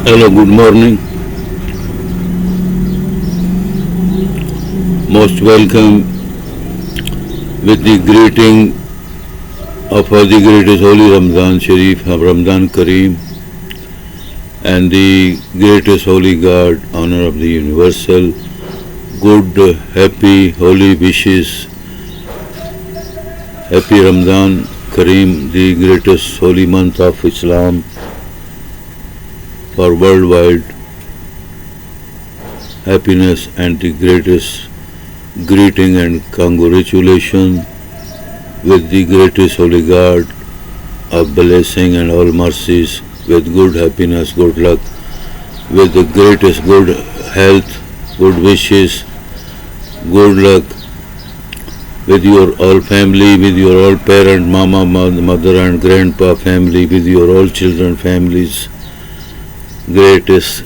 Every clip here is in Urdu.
Hello, good morning. Most welcome with the greeting of the greatest Holy Ramzan Sharif, Ramadan Kareem, and the greatest Holy God, honor of the universal, good, happy, holy wishes, happy Ramadan Kareem, the greatest holy month of Islam for worldwide happiness, and the greatest greeting and congratulation with the greatest holy God of blessing and all mercies, with good happiness, good luck, with the greatest good health, good wishes, good luck with your all family, with your all parent, mama, mother and grandpa family, with your all children families. Greatest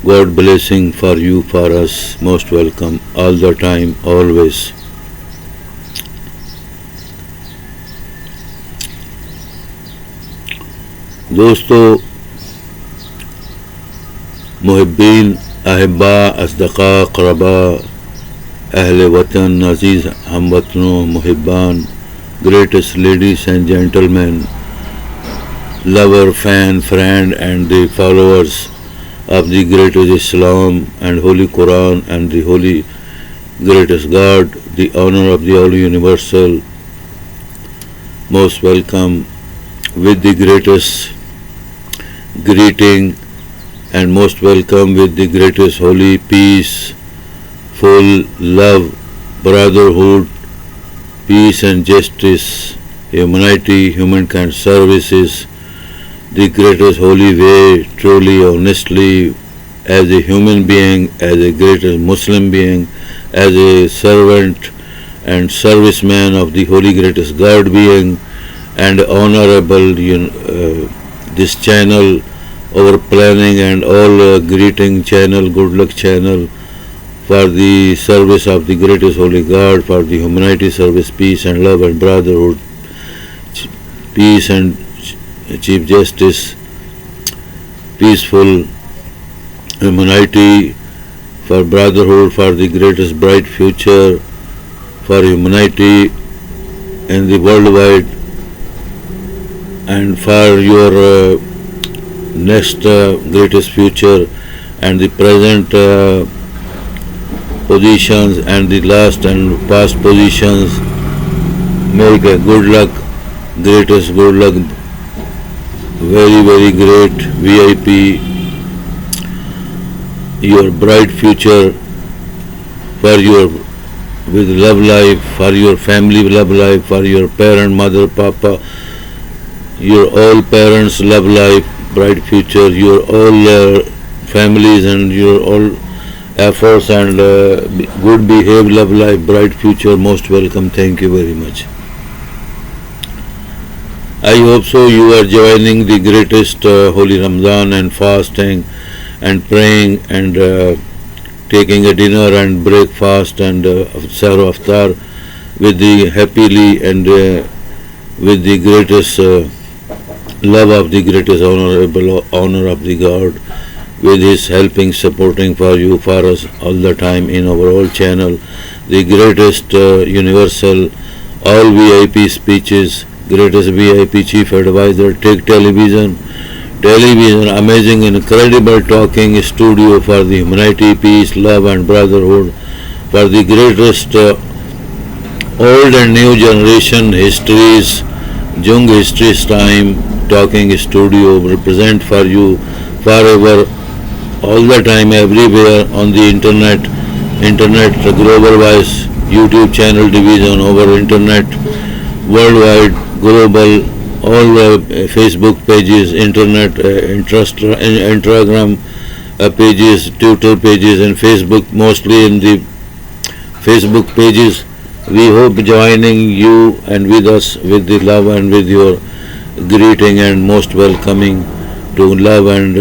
God blessing for you, for us, most welcome, all the time, always. دوستو، محبین، احبا، اصدقاء، قربا، اہل وطن، عزیز ہم وطنوں، Muhiban, greatest ladies and gentlemen, lover, fan, friend and the followers of the greatest Islam and Holy Quran and the Holy greatest God, the honor of the all universal, most welcome with the greatest greeting and most welcome with the greatest holy peace, full love, brotherhood, peace and justice, humanity, humankind services, the greatest holy way, truly, honestly, as a human being, as a greatest Muslim being, as a servant and serviceman of the holy greatest God being, and honorable this channel, our planning and all greeting channel, good luck channel, for the service of the greatest holy God, for the humanity service, peace and love and brotherhood, peace and chief justice, peaceful humanity, for brotherhood, for the greatest bright future, for humanity in the worldwide, and for your next greatest future and the present positions and the last and past positions. Make a good luck, greatest good luck, very very great VIP, your bright future for your with love life, for your family love life, for your parent, mother, papa, your all parents love life, bright future, your all families and your all efforts and good behave, love life, bright future, most welcome. Thank you very much. I hope so you are joining the greatest holy Ramadan and fasting and praying and taking a dinner and breakfast and sahur aftar with the happily and with the greatest love of the greatest honorable honor of the God, with his helping, supporting for you, for us all the time in our whole channel, the greatest universal, all VIP speeches, greatest VIP chief advisor, Tech Television, amazing, incredible talking studio for the humanity, peace, love and brotherhood, for the greatest old and new generation histories, Jung Histories Time, talking studio, represent for you forever, all the time, everywhere on the internet, global wise, YouTube channel division over internet, worldwide, global, all Facebook pages, internet, Instagram pages, Twitter pages and Facebook, mostly in the Facebook pages. We hope joining you and with us with the love and with your greeting and most welcoming to love and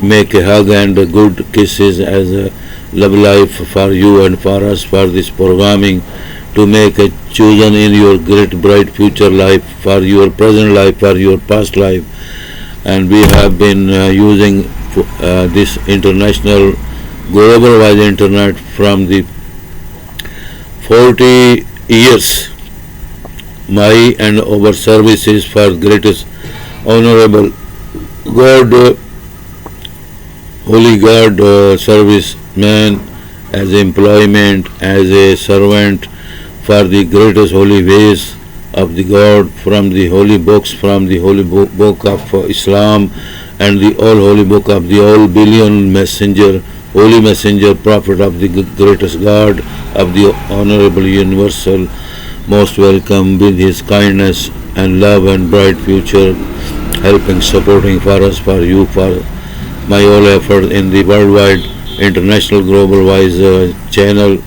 make a hug and good kisses as a love life for you and for us, for this programming, to make a chosen in your great bright future life, for your present life, for your past life, and we have been using this international global wide internet from the 40 years. My and our services for greatest honorable God, holy God, serviceman, as employment, as a servant for the greatest holy ways of the God, from the holy books, from the holy book of Islam, and the all holy book of the all billion messenger, holy messenger, prophet of the greatest God, of the honorable universal, most welcome with his kindness and love and bright future, helping, supporting for us, for you, for my all effort in the worldwide, international, global wise channel,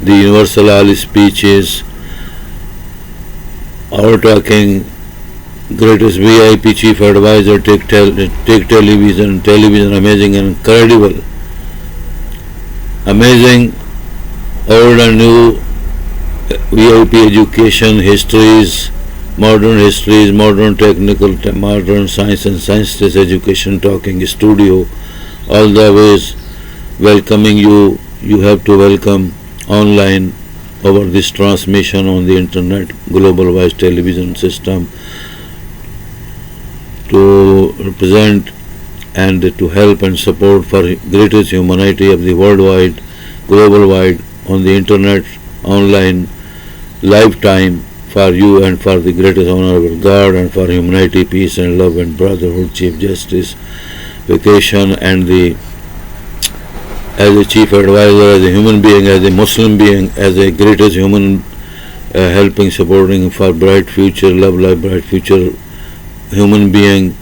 the universal all speeches, our talking, greatest VIP chief advisor, take television, amazing and incredible, amazing, old and new VIP education, histories, modern technical, modern science and science education talking studio, all the ways welcoming you. You have to welcome online over this transmission on the internet, global wise television system, to represent and to help and support for greatest humanity of the worldwide, global wide, on the internet, online, lifetime, for you and for the greatest honorable God, and for humanity, peace and love and brotherhood, Chief Justice, vacation, and the as a chief advisor, as a human being, as a Muslim being, as a greatest human, helping, supporting for bright future, love life, bright future, human being,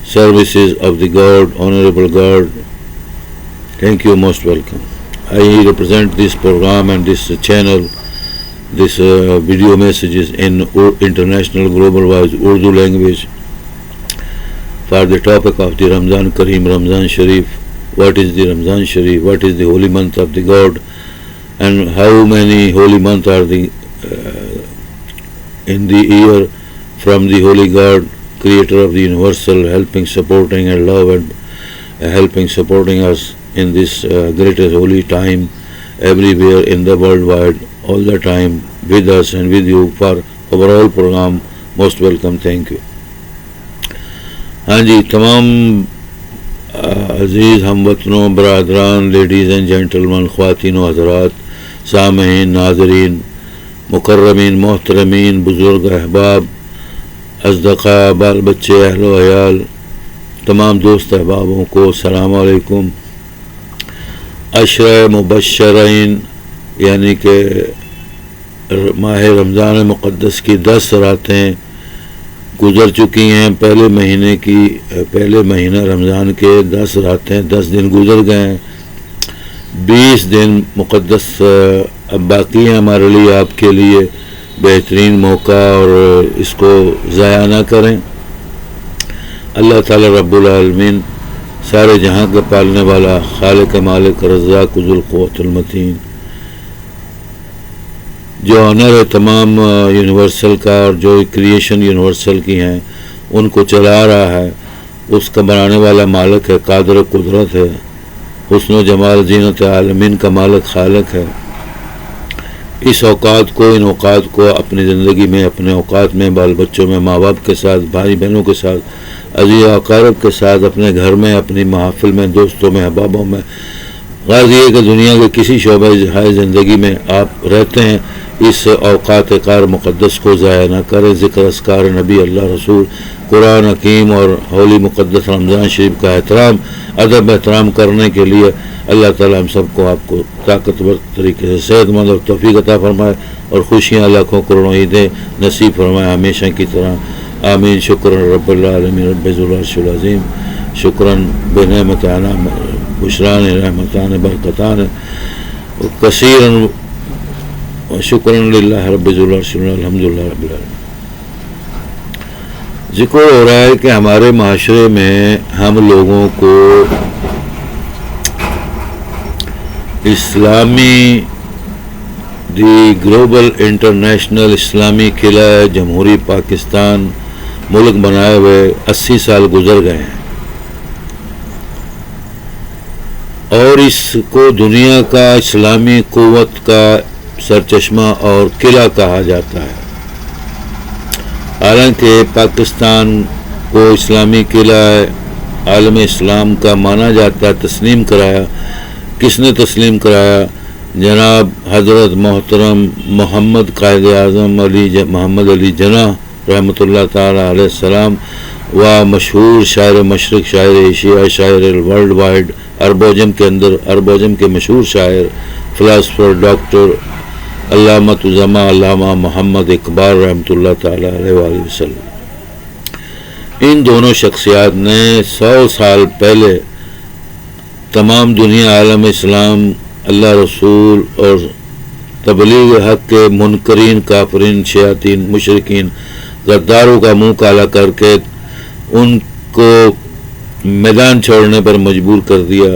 services of the God, honorable God. Thank you, most welcome. I represent this program and this channel, this video messages in international global wise Urdu language for the topic of the Ramzan Kareem, Ramzan Sharif. What is the Ramzan Sharif? What is the holy month of the God? And how many holy months are the in the year from the holy God, creator of the universal, helping, supporting and love and helping, supporting us in this greatest holy time, everywhere in the worldwide, all the time with us and with you for overall program. Most welcome. Thank you. ہاں جی، تمام عزیز ہم وطنوں، برادران، لیڈیز اینڈ جینٹلمن، خواتین و حضرات، سامعین، ناظرین، مکرمین، محترمین، بزرگ، احباب، اصدقاء، بال بچے، اہل و عیال، تمام دوست احبابوں کو السلام علیکم. عشرہ مبشرین یعنی کہ ماہ رمضان مقدس کی 10 راتیں گزر چکی ہیں. پہلے مہینہ رمضان کے 10 راتیں، 10 دن گزر گئے ہیں. 20 دن مقدس اب باقی ہیں ہمارے لیے، آپ کے لیے بہترین موقع، اور اس کو ضائع نہ کریں. اللہ تعالی رب العالمین سارے جہاں کا پالنے والا، خالق مالک رزاق ذو القوت المتین، جو آنر ہے تمام یونیورسل کا اور جو کریشن یونیورسل کی ہیں ان کو چلا رہا ہے، اس کا بنانے والا مالک ہے، قادر قدرت ہے، حسن و جمال زینت عالمین کا مالک خالق ہے. اس اوقات کو، ان اوقات کو اپنی زندگی میں، اپنے اوقات میں، بال بچوں میں، ماں باپ کے ساتھ، بھائی بہنوں کے ساتھ، عزیز اقارب کے ساتھ، اپنے گھر میں، اپنی محافل میں، دوستوں میں، احبابوں میں، غرض یہ کہ دنیا کے کسی شعبہ زندگی میں آپ رہتے ہیں، اس اوقات کار مقدس کو ضائع نہ کریں. ذکر اذکار نبی، اللہ رسول، قرآن حکیم اور ہولی مقدس رمضان شریف کا احترام، ادب احترام کرنے کے لیے اللہ تعالیٰ ہم سب کو، آپ کو طاقتور طریقے سے صحت مند اور توفیق عطا فرمائے، اور خوشیاں لاکھوں کروڑوں عیدیں نصیب فرمائے ہمیشہ کی طرح. آمین. شکراً رب العالمین رب ذو العرش العظیم. شکراً بنعمتان بشران رحمتان برکتان کثیراً شکراً للہ رب ذو العرش الحمد للہ رب العالمین. ذکر ہو رہا ہے کہ ہمارے معاشرے میں ہم لوگوں کو اسلامی دی گلوبل انٹرنیشنل اسلامی قلعہ جمہوری پاکستان ملک بنائے ہوئے 80 سال گزر گئے ہیں، اور اس کو دنیا کا اسلامی قوت کا سرچشمہ اور قلعہ کہا جاتا ہے۔ حالانکہ پاکستان کو اسلامی قلعہ عالم اسلام کا مانا جاتا ہے، تسلیم کرایا۔ کس نے تسلیم کرایا؟ جناب حضرت محترم محمد قائد اعظم محمد علی جناح رحمۃ اللہ تعالی علیہ السلام، و مشہور شاعر مشرق، شاعر ایشیا، شاعر ورلڈ وائڈ، عرب و عجم کے مشہور شاعر، فلاسفر، ڈاکٹر، علامۃ الزما علامہ محمد اقبال رحمۃ اللہ تعالی علیہ وآلہ وسلم۔ ان دونوں شخصیات نے 100 سال پہلے تمام دنیا، عالم اسلام، اللہ رسول اور تبلیغ حق کے منکرین، کافرین، شیاطین، مشرکین، غداروں کا منہ کالا کر کے ان کو میدان چھوڑنے پر مجبور کر دیا،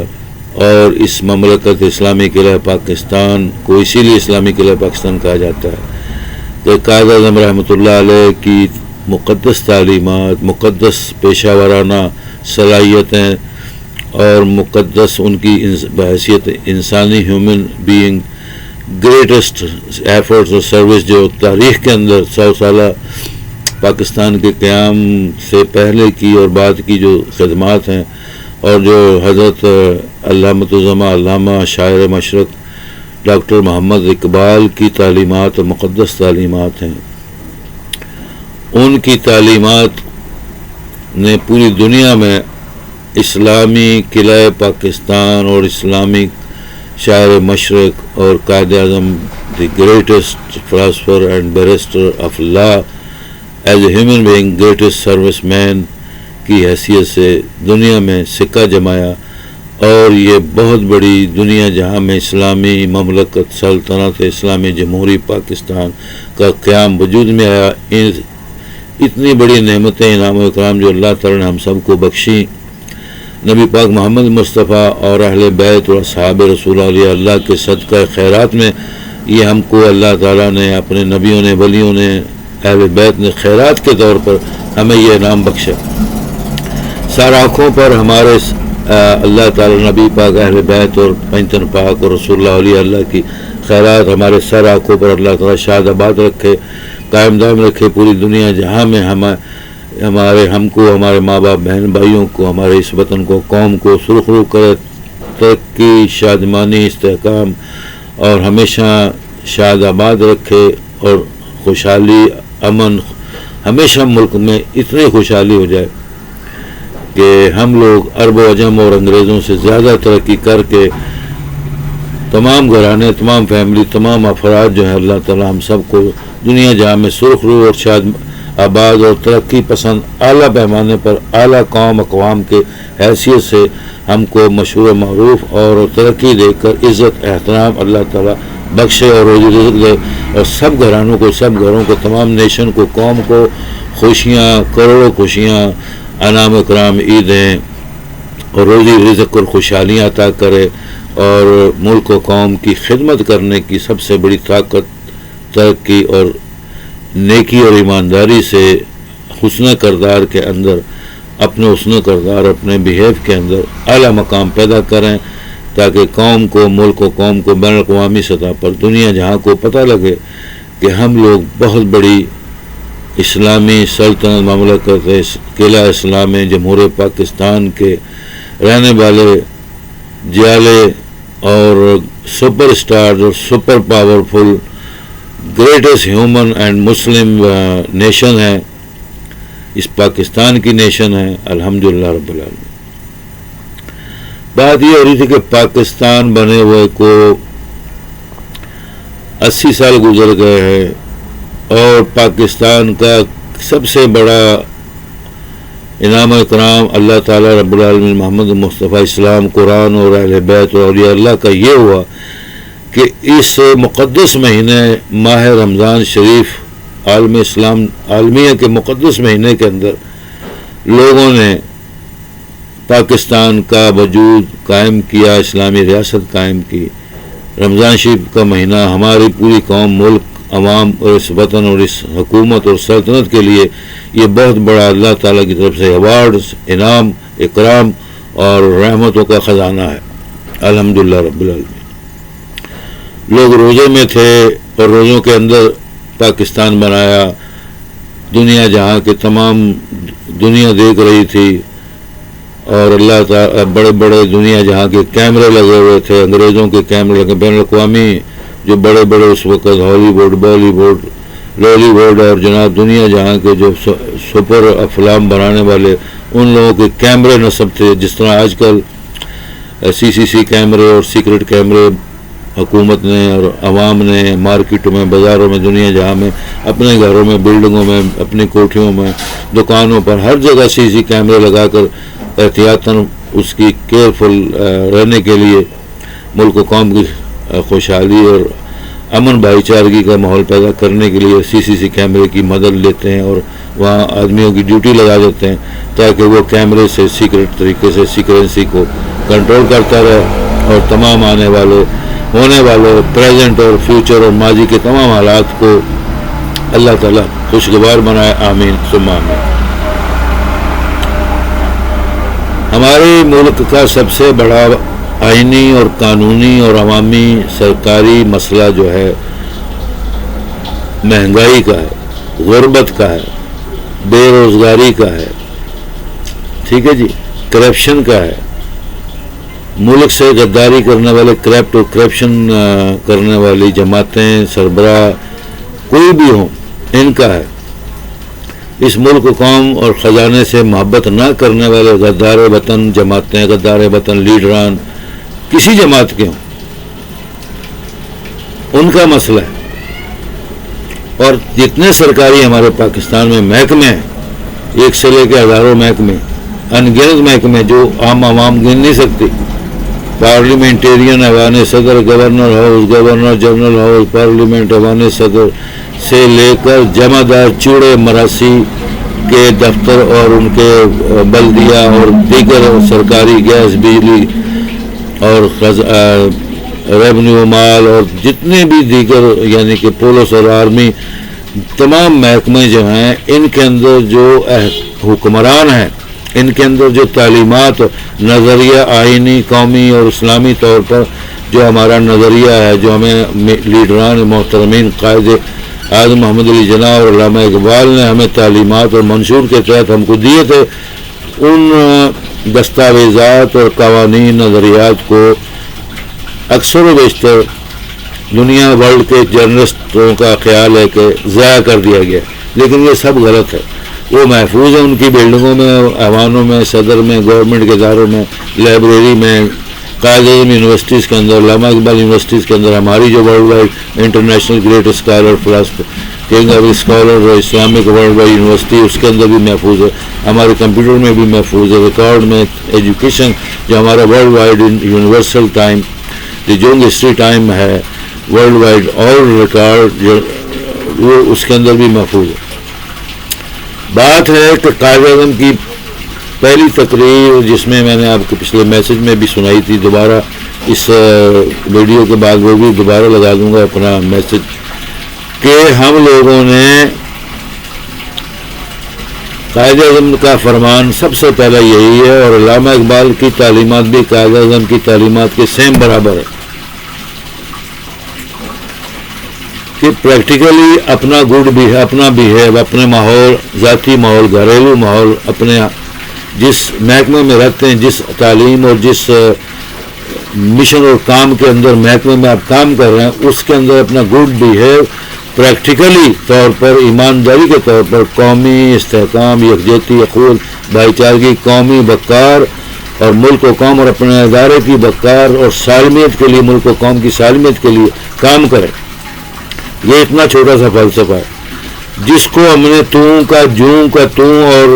اور اس مملکت اسلامی قلعہ پاکستان کو اسی لیے اسلامی قلعہ پاکستان کہا جاتا ہے کہ قائد اعظم رحمۃ اللہ علیہ کی مقدس تعلیمات، مقدس پیشہ ورانہ صلاحیتیں اور مقدس ان کی بحیثیت انسانی ہیومن بینگ گریٹسٹ ایفرٹس اور سروس جو تاریخ کے اندر 100 سالہ پاکستان کے قیام سے پہلے کی اور بعد کی جو خدمات ہیں، اور جو حضرت علامۃ الزما علامہ شاعر مشرق ڈاکٹر محمد اقبال کی تعلیمات اور مقدس تعلیمات ہیں، ان کی تعلیمات نے پوری دنیا میں اسلامی قلعہ پاکستان اور اسلامی شاعر مشرق اور قائد اعظم the greatest philosopher and barrister of law as a human being, greatest service man کی حیثیت سے دنیا میں سکہ جمایا، اور یہ بہت بڑی دنیا جہاں میں اسلامی مملکت سلطنت اسلامی جمہوری پاکستان کا قیام وجود میں آیا۔ اتنی بڑی نعمتیں، انعام و اکرام جو اللہ تعالیٰ نے ہم سب کو بخشی، نبی پاک محمد مصطفیٰ اور اہل بیت اور اصحاب رسول اللہ کے صدقہ خیرات میں یہ ہم کو اللہ تعالیٰ نے، اپنے نبیوں نے، ولیوں نے، اہل بیت نے خیرات کے طور پر ہمیں یہ انعام بخشا۔ سر آنکھوں پر ہمارے اللہ تعالیٰ، نبی پاک، اہل بیت اور پنجتن پاک اور رسول اللہ کی خیرات ہمارے سر آنکھوں پر اللہ تعالیٰ شاد آباد رکھے، قائم دائم رکھے پوری دنیا جہاں میں ہم کو، ہمارے ماں باپ، بہن بھائیوں کو، ہمارے اس وطن کو، قوم کو سرخرو کرے، ترقی، شادمانی، استحکام اور ہمیشہ شاد آباد رکھے، اور خوشحالی، امن، ہمیشہ ملک میں اتنی خوشحالی ہو جائے کہ ہم لوگ عرب و عجم اور انگریزوں سے زیادہ ترقی کر کے تمام گھرانے، تمام فیملی، تمام افراد جو ہیں، اللہ تعالیٰ ہم سب کو دنیا جہاں میں سرخ رو اور شاد آباد اور ترقی پسند اعلیٰ پیمانے پر اعلیٰ قوم اقوام کے حیثیت سے ہم کو مشہور و معروف اور ترقی دے کر عزت احترام اللہ تعالیٰ بخشے اور روزی رزق دے، اور سب گھرانوں کو، سب گھروں کو، تمام نیشن کو، قوم کو خوشیاں، کروڑوں خوشیاں، انعام اکرام، عیدیں اور روزی رزق اور خوشحالیاں عطا کرے، اور ملک و قوم کی خدمت کرنے کی سب سے بڑی طاقت، ترقی اور نیکی اور ایمانداری سے حسن کردار کے اندر، اپنے حسن کردار، اپنے بیہیو کے اندر اعلیٰ مقام پیدا کریں، تاکہ قوم کو، ملک و قوم کو بین الاقوامی سطح پر دنیا جہاں کو پتہ لگے کہ ہم لوگ بہت بڑی اسلامی سلطنت مملکت قلعہ اسلامی جمہوریہ پاکستان کے رہنے والے جیالے اور سپر اسٹارز اور super powerful greatest human and Muslim nation ہے، اس پاکستان کی نیشن ہے، الحمدللہ رب العالمین۔ بات یہ ہو رہی تھی کہ پاکستان بنے ہوئے کو 80 سال گزر گئے ہیں، اور پاکستان کا سب سے بڑا انعام و اکرام اللہ تعالیٰ رب العالمین محمد مصطفیٰ اسلام، قرآن اور اہل بیت اور اولیاء اللہ کا یہ ہوا کہ اس مقدس مہینے ماہ رمضان شریف، عالم اسلام عالمیہ کے مقدس مہینے کے اندر لوگوں نے پاکستان کا وجود قائم کیا، اسلامی ریاست قائم کی۔ رمضان شریف کا مہینہ ہماری پوری قوم، ملک، عوام اور اس وطن اور اس حکومت اور سلطنت کے لیے یہ بہت بڑا اللہ تعالیٰ کی طرف سے ایوارڈز، انعام، اکرام اور رحمتوں کا خزانہ ہے۔ الحمدللہ رب العالمین۔ لوگ روزے میں تھے اور روزوں کے اندر پاکستان بنایا، دنیا جہاں کے تمام دنیا دیکھ رہی تھی، اور اللہ تعالیٰ بڑے بڑے دنیا جہاں کے کیمرے لگے ہوئے تھے، انگریزوں کے کیمرے لگے، بین الاقوامی جو بڑے بڑے اس وقت Hollywood, Bollywood, Lollywood اور جناب دنیا جہاں کے جو سپر افلام بنانے والے ان لوگوں کے کیمرے نصب تھے۔ جس طرح آج کل CCC کیمرے اور سیکرٹ کیمرے حکومت نے اور عوام نے مارکیٹوں میں، بازاروں میں، دنیا جہاں میں، اپنے گھروں میں، بلڈنگوں میں، اپنی کوٹھیوں میں، دکانوں پر، ہر جگہ CCC کیمرے لگا کر احتیاطاً اس کی کیئرفل رہنے کے لیے ملک و قوم کی خوشحالی اور امن بھائی چارگی کا ماحول پیدا کرنے کے لیے CCC کیمرے کی مدد لیتے ہیں اور وہاں آدمیوں کی ڈیوٹی لگا دیتے ہیں تاکہ وہ کیمرے سے سیکرٹ طریقے سے سیکرنسی کو کنٹرول کرتا رہے اور تمام آنے والے، ہونے والے، پریزنٹ اور فیوچر اور ماضی کے تمام حالات کو اللہ تعالیٰ خوشگوار بنائے۔ آمین ثم آمین۔ ہمارے ملک کا سب سے بڑا آئینی اور قانونی اور عوامی سرکاری مسئلہ جو ہے مہنگائی کا ہے، غربت کا ہے، بے روزگاری کا ہے، ٹھیک ہے جی، کرپشن کا ہے، ملک سے غداری کرنے والے کرپٹ اور کرپشن کرنے والی جماعتیں، سربراہ کوئی بھی ہوں، ان کا ہے۔ اس ملک قوم اور خزانے سے محبت نہ کرنے والے غدار وطن جماعتیں، غدار وطن لیڈران کسی جماعت کے ہوں، ان کا مسئلہ ہے۔ اور جتنے سرکاری ہمارے پاکستان میں محکمے ہیں، ایک سے لے کے ہزاروں محکمے، ان گنت محکمے جو عام عوام گن نہیں سکتی، پارلیمنٹیرین ایوان صدر، governor house, governor general house, parliament ایوان صدر سے لے کر جمع دار چوڑے مراسی کے دفتر اور ان کے بلدیہ اور دیگر سرکاری گیس، بجلی اور ریونیو مال اور جتنے بھی دیگر یعنی کہ پولیس اور آرمی، تمام محکمے جو ہیں ان کے اندر جو حکمران ہیں، ان کے اندر جو تعلیمات، نظریہ آئینی، قومی اور اسلامی طور پر جو ہمارا نظریہ ہے، جو ہمیں لیڈران محترمین قائد اعظم محمد علی جناح اور علامہ اقبال نے ہمیں تعلیمات اور منشور کے تحت ہم کو دیے تھے، ان دستاویزات اور قوانین، نظریات کو اکثر و بیشتر دنیا ورلڈ کے جرنلسٹوں کا خیال ہے کہ ضائع کر دیا گیا، لیکن یہ سب غلط ہے۔ وہ محفوظ ہیں ان کی بلڈنگوں میں، ایوانوں میں، صدر میں، گورنمنٹ کے اداروں میں، لائبریری میں، قائد اعظم یونیورسٹیز کے اندر، علامہ اقبال یونیورسٹیز کے اندر، ہماری جو world wide international great scholar, philosopher, king of scholar Islamic world wide university, اس کے اندر بھی محفوظ ہے، ہمارے کمپیوٹر میں بھی محفوظ ہے، ریکارڈ میں، ایجوکیشن جو ہمارا ورلڈ وائڈ یونیورسل ٹائم، دی جونگ ہسٹری ٹائم ہے، ورلڈ وائڈ آل ریکارڈ وہ اس کے اندر بھی محفوظ ہے۔ بات ہے کہ قائد اعظم کی پہلی تقریر جس میں نے آپ کو پچھلے میسج میں بھی سنائی تھی، دوبارہ اس ویڈیو کے بعد وہ بھی دوبارہ لگا دوں گا اپنا میسج، کہ ہم لوگوں نے قائد اعظم کا فرمان سب سے پہلا یہی ہے، اور علامہ اقبال کی تعلیمات بھی قائد اعظم کی تعلیمات کے سیم برابر ہے، کہ پریکٹیکلی اپنا گڈ بھی ہے، اپنا بیہیو، اپنے ماحول، ذاتی ماحول، گھریلو ماحول، اپنے جس محکمے میں رہتے ہیں، جس تعلیم اور جس مشن اور کام کے اندر محکمے میں آپ کام کر رہے ہیں، اس کے اندر اپنا گڈ بیہیو پریکٹیکلی طور پر، ایمانداری کے طور پر، قومی استحکام، یکجہتی، اخوت، بھائی چارگی، قومی وقار اور ملک و قوم اور اپنے ادارے کی وقار اور سالمیت کے لیے، ملک و قوم کی سالمیت کے لیے کام کرے۔ یہ اتنا چھوٹا سا فلسفہ ہے جس کو ہم نے توں کا جوں کا توں، اور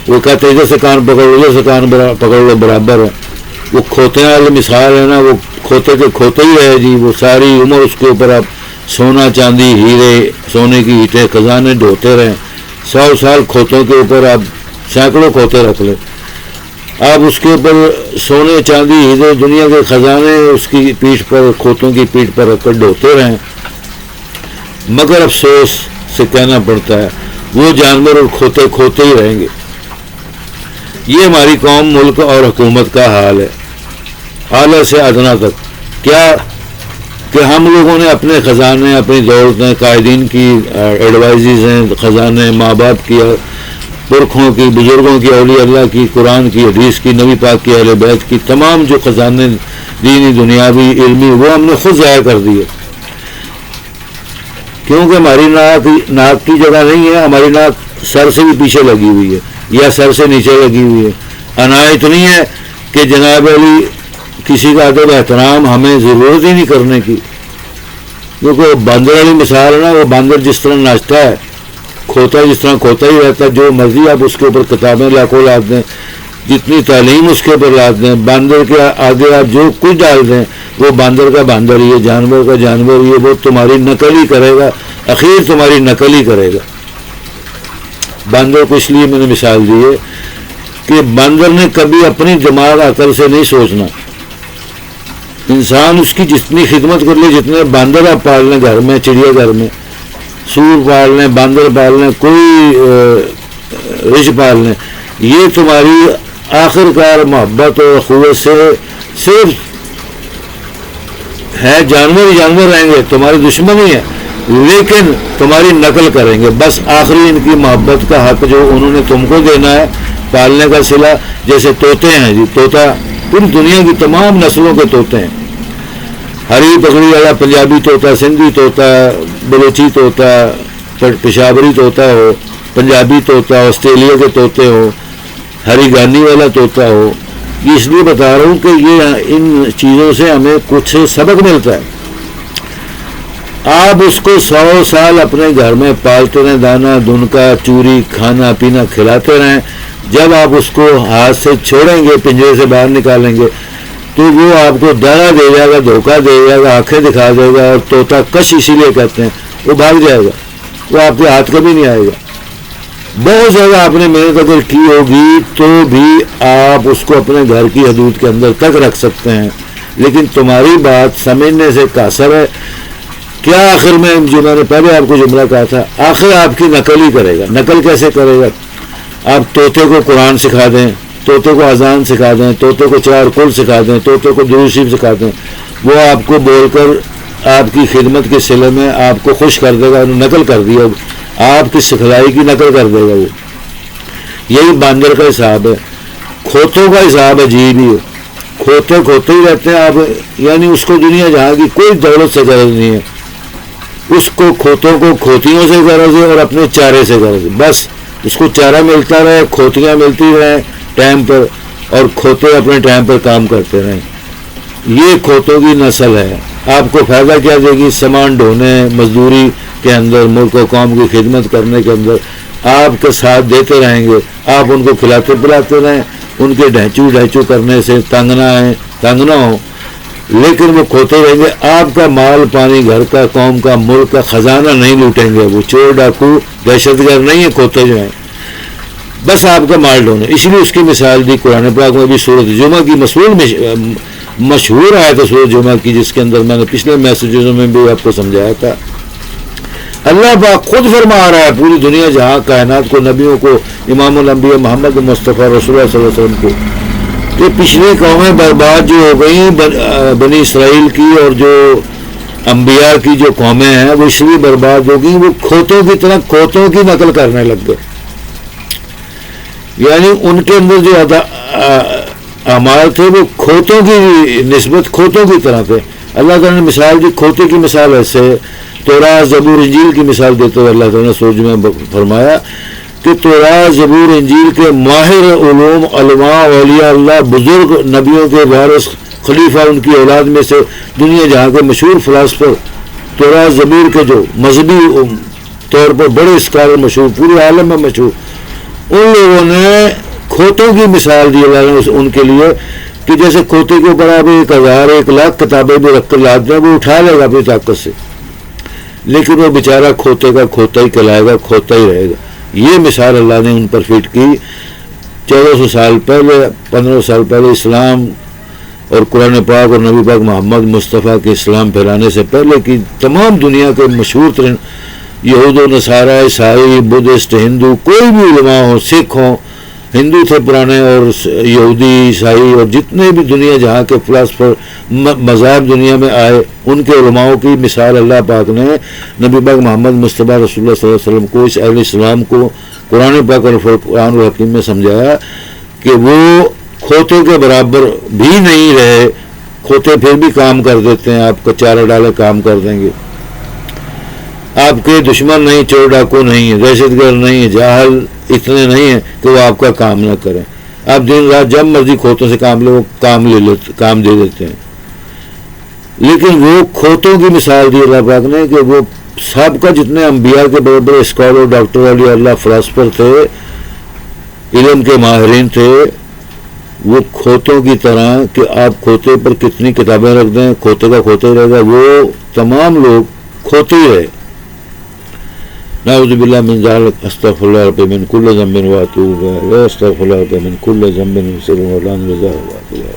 وہ کہتے ادھر سے کان پکڑ لو، ادھر سے کان پکڑ لو برابر ہے، وہ کھوتے والی مثال ہے نا، وہ کھوتے کے کھوتے ہی ہے جی، وہ ساری عمر اس کے اوپر آپ سونا چاندی ہیرے، سونے کی اینٹیں خزانے ڈھوتے رہیں، 100 سال کھوتوں کے اوپر آپ سینکڑوں کھوتے رکھ لیں، آپ اس کے اوپر سونے چاندی ہیرے دنیا کے خزانے اس کی پیٹھ پر، کھوتوں کی پیٹھ پر رکھ کر ڈھوتے رہیں، مگر افسوس سے کہنا پڑتا ہے وہ جانور اور کھوتے کھوتے ہی رہیں گے۔ یہ ہماری قوم، ملک اور حکومت کا حال ہے، اعلیٰ سے ادنا تک۔ کیا کہ ہم لوگوں نے اپنے خزانے، اپنی دولتیں، قائدین کی ایڈوائزز ہیں، خزانے، ماں باپ کی، پرکھوں کی، بزرگوں کی، اولیاء اللہ کی، قرآن کی، حدیث کی، نبی پاک کی، اہل بیت کی، تمام جو خزانے دینی، دنیاوی، علمی، وہ ہم نے خود ضائع کر دیے، کیونکہ ہماری ناک کی جگہ نہیں ہے، ہماری ناک سر سے بھی پیچھے لگی ہوئی ہے یا سر سے نیچے لگی ہوئی ہے۔ عنایت نہیں ہے کہ جناب علی کسی کا ادب احترام ہمیں ضرورت ہی نہیں کرنے کی، کیونکہ باندر والی مثال ہے نا، وہ باندر جس طرح ناچتا ہے، کھوتا جس طرح کھوتا ہی رہتا ہے، جو مرضی آپ اس کے اوپر کتابیں لاکھوں لاد دیں، جتنی تعلیم اس کے اوپر لاد دیں، باندر کے آگے آپ جو کچھ ڈال دیں وہ باندر کا باندر ہی ہے، جانور کا جانور ہی ہے، وہ تمہاری نقل ہی کرے گا، اخیر تمہاری نقل ہی کرے گا۔ باندر کو اس لیے میں نے مثال دی ہے کہ باندر نے کبھی اپنی دماغ عقل سے نہیں سوچنا، انسان اس کی جتنی خدمت کر لے، جتنے باندر آپ پال لیں گھر میں، چڑیا گھر میں، سور پال لیں، باندر پال لیں، کوئی رچھ پال لیں، یہ تمہاری آخر کار محبت اور اخوت سے صرف ہے، جانور ہی جانور رہیں گے، تمہارے دشمن ہی ہیں، لیکن تمہاری نقل کریں گے، بس آخری ان کی محبت کا حق جو انہوں نے تم کو دینا ہے، پالنے کا صلہ، جیسے طوطے ہیں جی، طوطا پوری دنیا کی تمام نسلوں کے طوطے ہیں، ہری پگڑی والا پنجابی طوطا، سندھی طوطا، بلوچی طوطا، پشاوری طوطا ہو، پنجابی طوطا، آسٹریلیا کے طوطے ہو، ہری گانی والا طوطا ہو، یہ اس لیے بتا رہا ہوں کہ یہ ان چیزوں سے ہمیں کچھ سبق ملتا ہے۔ آپ اس کو 100 سال اپنے گھر میں پالتے رہیں، دانا دھن کا، چوری، کھانا پینا کھلاتے رہیں، جب آپ اس کو ہاتھ سے چھوڑیں گے، پنجرے سے باہر نکالیں گے، تو وہ آپ کو ڈرا دے جائے گا، دھوکہ دے جائے گا، آنکھیں دکھا دے گا، اور طوطا کش اسی لیے کہتے ہیں، وہ بھاگ جائے گا، وہ آپ کے ہاتھ کبھی نہیں آئے گا۔ بہت زیادہ آپ نے محنت اگر کی ہوگی تو بھی آپ اس کو اپنے گھر کی حدود کے اندر تک رکھ سکتے ہیں، لیکن تمہاری بات سمجھنے سے قاصر ہے۔ کیا آخر میں جو میں نے پہلے آپ کو جملہ کہا تھا، آخر آپ کی نقل ہی کرے گا۔ نقل کیسے کرے گا؟ آپ طوطے کو قرآن سکھا دیں، طوطے کو اذان سکھا دیں، طوطے کو 4 قل سکھا دیں، طوطے کو درود شریف سکھا دیں، وہ آپ کو بول کر آپ کی خدمت کے صلے میں آپ کو خوش کر دے گا، نقل کر دیا، آپ کی سکھلائی کی نقل کر دے گا وہ۔ یہی باندر کا حساب ہے۔ کھوتوں کا حساب عجیب ہی ہے، کھوتے کھوتے ہی رہتے ہیں آپ، یعنی اس کو دنیا جہاں کی کوئی دولت سے غرض نہیں ہے، اس کو کھوتوں کو کھوتیوں سے غرض ہے اور اپنے چارے سے غرض ہے، بس اس کو چارہ ملتا رہے، کھوتیاں ملتی رہیں ٹائم پر، اور کھوتے اپنے ٹائم پر کام کرتے رہیں۔ یہ کھوتوں کی نسل ہے۔ آپ کو فائدہ کیا دے گی؟ سامان ڈھونے، مزدوری کے اندر، ملک و قوم کی خدمت کرنے کے اندر آپ کے ساتھ دیتے رہیں گے، آپ ان کو کھلاتے پلاتے رہیں، ان کے ڈھینچو کرنے سے تنگ نہ ہو، لیکن وہ کھوتے رہیں گے۔ آپ کا مال پانی، گھر کا، قوم کا، ملک کا خزانہ نہیں لوٹیں گے، وہ چور ڈاکو دہشت گرد نہیں ہیں کھوتے جو ہیں، بس آپ کا مال ڈھونے۔ اس لیے اس کی مثال دی قرآن پاک میں بھی، سورۃ جمعہ کی مشہور آیت ہے سورۃ جمعہ کی، جس کے اندر میں نے پچھلے میسیجز میں بھی آپ کو سمجھایا تھا۔ اللہ پاک خود فرما رہا ہے پوری دنیا جہاں کائنات کو، نبیوں کو، امام الانبیاء محمد مصطفیٰ رسول اللہ صلی اللہ علیہ وسلم کو، کہ پچھلی قومیں برباد جو ہو گئیں بنی اسرائیل کی، اور جو انبیاء کی جو قومیں ہیں وہ اس لیے برباد ہو گئیں، وہ کھوتوں کی طرح کھوتوں کی نقل کرنے لگ گئے، یعنی ان کے اندر جو اعمال تھے وہ کھوتوں کی نسبت کھوتوں کی طرح تھے۔ اللہ تعالیٰ نے مثال دی، کھوتے کی مثال ایسے، تورات زبور انجیل کی مثال دیتے ہوئے اللہ تعالیٰ نے سورج میں فرمایا کہ تورات زبور انجیل کے ماہر علوم، علماء، اولیاء اللہ، بزرگ نبیوں کے وارث خلیفہ، ان کی اولاد میں سے دنیا جہاں کے مشہور فلاسفر، تورات زبور کے جو مذہبی طور پر بڑے اسکالر مشہور، پورے عالم میں مشہور، ان لوگوں نے کھوتوں کی مثال دی اللہ نے ان کے لیے، کہ جیسے کھوتے کے اوپر آپ 1000 1,00,000 کتابیں بھی رکھ کر لاتے ہیں، وہ اٹھا لے گا اپنی طاقت سے، لیکن وہ بیچارہ کھوتے کا کھوتا ہی کہلائے گا، کھوتا ہی رہے گا۔ یہ مثال اللہ نے ان پر فٹ کی۔ 1400 سال پہلے، 1500 سال پہلے اسلام اور قرآن پاک اور نبی پاک محمد مصطفیٰ کے اسلام پھیلانے سے پہلے کی تمام دنیا کے مشہور ترین یہود و نصارہ، عیسائی، بدھسٹ، ہندو، کوئی بھی علماء ہوں، سکھ ہوں، ہندو تھے پرانے اور یہودی، عیسائی اور جتنے بھی دنیا جہاں کے فلاسفر مذاہب دنیا میں آئے، ان کے علماؤں کی مثال اللہ پاک نے نبی پاک محمد مصطفیٰ رسول اللہ صلی اللہ علیہ وسلم کو، اس اہل اسلام کو قرآن پاک اور قرآن الحکیم میں سمجھایا کہ وہ کھوتے کے برابر بھی نہیں رہے. کھوتے پھر بھی کام کر دیتے ہیں، آپ کا چارہ ڈالے کام کر دیں گے. آپ کے دشمن نہیں، چور ڈاکو نہیں ہے، دہشت گرد نہیں ہے، جاہل اتنے نہیں ہیں کہ وہ آپ کا کام نہ کریں. آپ دن رات جب مرضی کھوتوں سے کام لے، وہ کام دے دیتے ہیں. لیکن وہ کھوتوں کی مثال دی اللہ پاک نے کہ وہ سابقہ جتنے انبیاء کے بڑے بڑے اسکالر، ڈاکٹر، ولی اللہ، فلاسفر تھے، علم کے ماہرین تھے، وہ کھوتوں کی طرح کہ آپ کھوتے پر کتنی کتابیں رکھ دیں، کھوتے کا کھوتے رہے گا، وہ تمام لوگ کھوتے ہی رہے. نعوذ باللہ من ذالک، استغفر اللہ رب من کل ذنب واتوب الیہ، استغفر اللہ رب من کل ذنب وسر ولان رضا واتوب الیہ.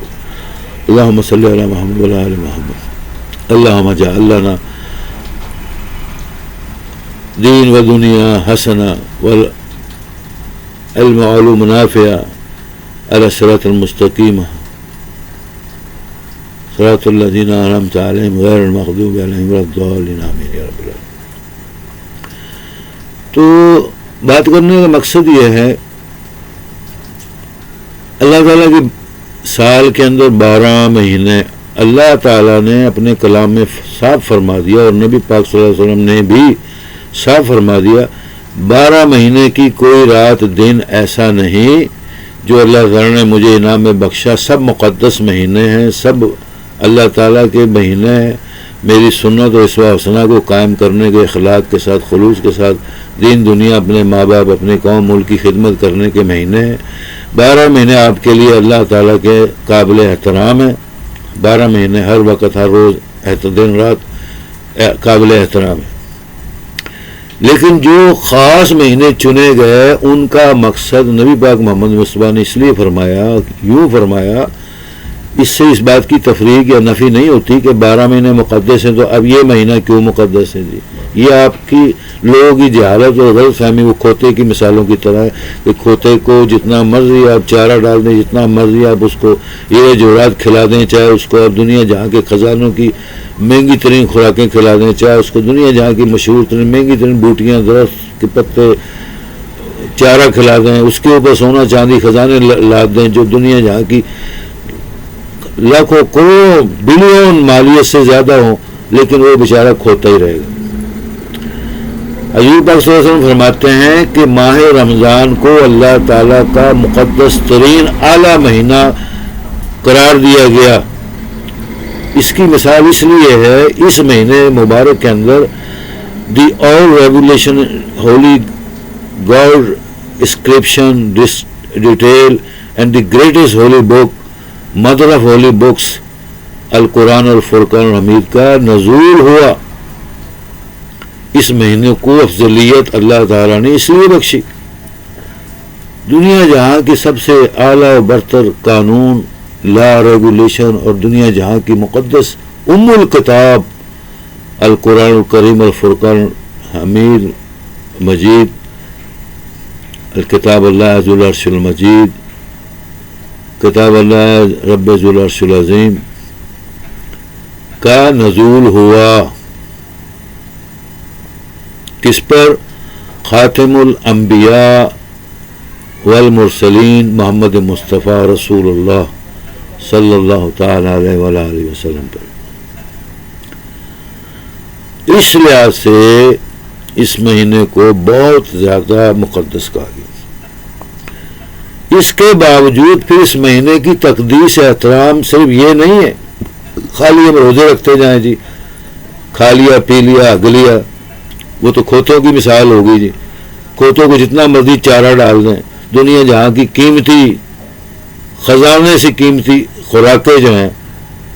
اللہم صلی علی محمد وعلی آل محمد. اللہم اجعل لنا دین و دنیا حسنہ والعلم علوم نافعہ علی الصراط المستقیم صراط الذین انعمت علیہم غیر المغضوب علیہم ولا الضالین آمین یا رب العالمین. تو بات کرنے کا مقصد یہ ہے، اللہ تعالیٰ کی سال کے اندر 12 مہینے اللہ تعالیٰ نے اپنے کلام میں صاف فرما دیا، اور نبی پاک صلی اللہ علیہ وسلم نے بھی صاف فرما دیا، 12 مہینے کی کوئی رات دن ایسا نہیں جو اللہ تعالیٰ نے مجھے انعام میں بخشا. سب مقدس مہینے ہیں، سب اللہ تعالیٰ کے مہینے ہیں. میری سنت و اسوہ حسنہ کو قائم کرنے کے، اخلاق کے ساتھ، خلوص کے ساتھ، دین دنیا، اپنے ماں باپ، اپنے قوم ملک کی خدمت کرنے کے مہینے ہیں. 12 مہینے آپ کے لیے اللہ تعالیٰ کے قابل احترام ہیں. 12 مہینے ہر وقت، ہر روز، دن رات قابل احترام ہیں. لیکن جو خاص مہینے چنے گئے ان کا مقصد نبی پاک محمد مصطفیٰ نے اس لیے فرمایا، یوں فرمایا، اس سے اس بات کی تفریق یا نفی نہیں ہوتی کہ 12 مہینے مقدس ہیں تو اب یہ مہینہ کیوں مقدس ہے. جی یہ آپ کی لوگوں کی جہالت اور غلط فہمی. وہ کھوتے کی مثالوں کی طرح ہے کہ کھوتے کو جتنا مرضی آپ چارہ ڈال دیں، جتنا مرضی آپ اس کو یہ جوڑات کھلا دیں، چاہے اس کو آپ دنیا جہاں کے خزانوں کی مہنگی ترین خوراکیں کھلا دیں، چاہے اس کو دنیا جہاں کی مشہور ترین مہنگی ترین بوٹیاں، درخت کے پتے، چارہ کھلا دیں، اس کے اوپر سونا چاندی خزانے لاد دیں جو دنیا جہاں کی لاکھوں کروڑوں بلین مالیت سے زیادہ ہوں، لیکن وہ بیچارہ کھوتا ہی رہے گا. حضور پاک صلی اللہ علیہ وسلم فرماتے ہیں کہ ماہ رمضان کو اللہ تعالیٰ کا مقدس ترین اعلیٰ مہینہ قرار دیا گیا. اس کی مثال اس لیے ہے، اس مہینے مبارک کے اندر the all revelation holy God inscription detail and the greatest holy book mother of holy books القرآن اور فرقان الحمید کا نزول ہوا. اس مہینے کو افضلیت اللہ تعالیٰ نے اس لیے بخشی. دنیا جہاں کی سب سے اعلیٰ و برتر قانون، لا، ریگولیشن اور دنیا جہاں کی مقدس ام الکتاب القرآن الکریم الفرقان حمید مجید، الکتاب اللہ ذو العرش المجید، کتاب اللہ رب ذو العرش العظیم کا نزول ہوا. کس پر؟ خاتم الانبیاء والمرسلین محمد مصطفیٰ رسول اللہ صلی اللہ تعالی علیہ وآلہ وسلم پر. اس لحاظ سے اس مہینے کو بہت زیادہ مقدس کہا گیا. اس کے باوجود پھر اس مہینے کی تقدیس احترام صرف یہ نہیں ہے خالی ہم روزے رکھتے جائیں جی، کھا لیا پی لیا اگ لیا. وہ تو کھوتوں کی مثال ہوگی جی. کھوتوں کو جتنا مرضی چارہ ڈال دیں، دنیا جہاں کی قیمتی خزانے سے قیمتی خوراکیں جو ہیں،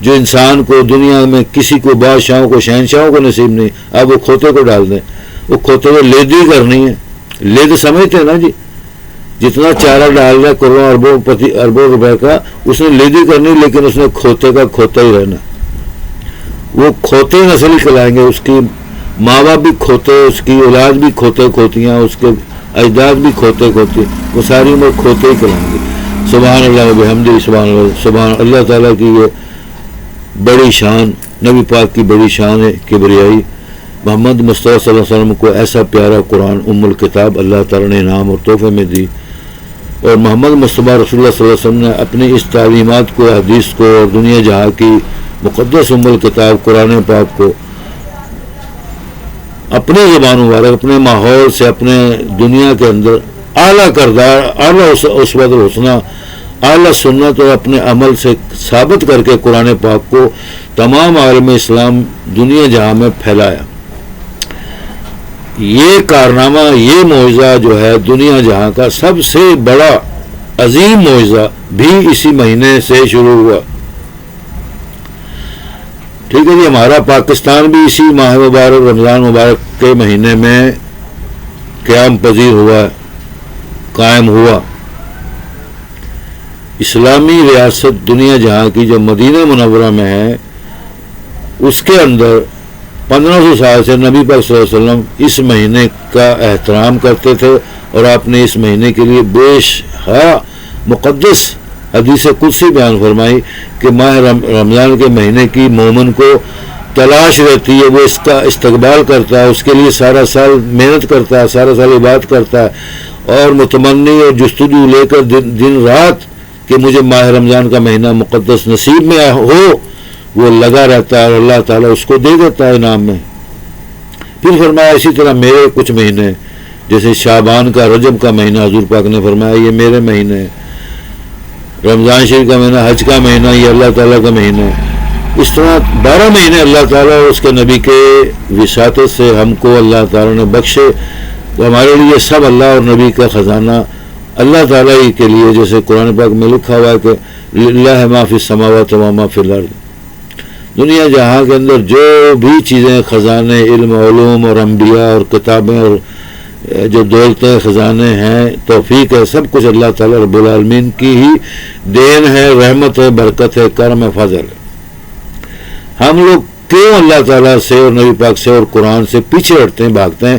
جو انسان کو دنیا میں کسی کو بادشاہوں کو شہنشاہوں کو نصیب نہیں، اب وہ کھوتے کو ڈال دیں. وہ کھوتے کو لیدی کرنی ہے. لید سمجھتے ہیں نا جی، جتنا چارہ ڈال رہا ہے کروڑوں اربوں روپے کا، اس نے لیدی کرنی، لیکن اس نے کھوتے کا کھوتا ہی رہنا. وہ کھوتے نسل ہی کھلائیں گے، اس کی ماں باپ بھی کھوتے، اس کی اولاد بھی کھوتے کھوتیاں، اس کے اجداد بھی کھوتے کھوتے، وہ ساری عمر کھوتے ہی کھلائیں گے. سبحان اللہ و بحمدہ، سبحان اللہ تعالیٰ کی یہ بڑی شان، نبی پاک کی بڑی شان ہے کبریائی. محمد مصطفیٰ صلی اللہ علیہ وسلم کو ایسا پیارا قرآن ام الکتاب اللہ تعالیٰ نے انعام اور تحفے میں دی، اور محمد مصطفیٰ رسول اللہ صلی اللہ علیہ وسلم نے اپنی اس تعلیمات کو، حدیث کو، اور دنیا جہاں کی مقدس ام الکتاب قرآن پاک کو اپنی زبان مبارک، اپنے ماحول سے، اپنے دنیا کے اندر اعلیٰ کردار، اعلیٰ اسوۃ الحسنہ، اعلیٰ سنت اور اپنے عمل سے ثابت کر کے قرآن پاک کو تمام عالم اسلام دنیا جہاں میں پھیلایا. یہ کارنامہ، یہ معجزہ جو ہے دنیا جہاں کا سب سے بڑا عظیم معجزہ بھی اسی مہینے سے شروع ہوا. ٹھیک ہے جی. ہمارا پاکستان بھی اسی ماہ مبارک رمضان مبارک کے مہینے میں قیام پذیر ہوا، قائم ہوا. اسلامی ریاست دنیا جہاں کی جو مدینہ منورہ میں ہے، اس کے اندر 1500 سال سے نبی پاک صلی اللہ علیہ وسلم اس مہینے کا احترام کرتے تھے، اور آپ نے اس مہینے کے لیے بیشہا مقدس حدیث قدسی بیان فرمائی کہ ماہ رمضان کے مہینے کی مومن کو تلاش رہتی ہے، وہ اس کا استقبال کرتا ہے، اس کے لیے سارا سال محنت کرتا ہے، سارا سال عبادت کرتا ہے، اور متمنی اور جستجو لے کر دن رات کہ مجھے ماہ رمضان کا مہینہ مقدس نصیب میں ہو، وہ لگا رہتا ہے، اور اللہ تعالیٰ اس کو دے دیتا ہے انعام میں. پھر فرمایا اسی طرح میرے کچھ مہینے، جیسے شعبان کا، رجب کا مہینہ، حضور پاک نے فرمایا یہ میرے مہینے ہیں. رمضان شریف کا مہینہ، حج کا مہینہ، یہ اللہ تعالیٰ کا مہینہ ہے. اس طرح 12 مہینے اللہ تعالیٰ اور اس کے نبی کے وساطت سے ہم کو اللہ تعالیٰ نے بخشے. تو ہمارے لیے سب اللہ اور نبی کا خزانہ اللہ تعالیٰ ہی کے لیے، جیسے قرآن پاک میں لکھا ہوا ہے کہ للہ ما فی السماوات و ما فی الارض. دنیا جہاں کے اندر جو بھی چیزیں، خزانے، علم، علوم اور انبیاء اور کتابیں اور جو دولتیں، خزانے ہیں، توفیق ہے، سب کچھ اللہ تعالیٰ رب العالمین کی ہی دین ہے، رحمت ہے، برکت ہے، کرم ہے، فضل ہے. ہم لوگ کیوں اللہ تعالیٰ سے اور نبی پاک سے اور قرآن سے پیچھے ہٹتے ہیں، بھاگتے ہیں،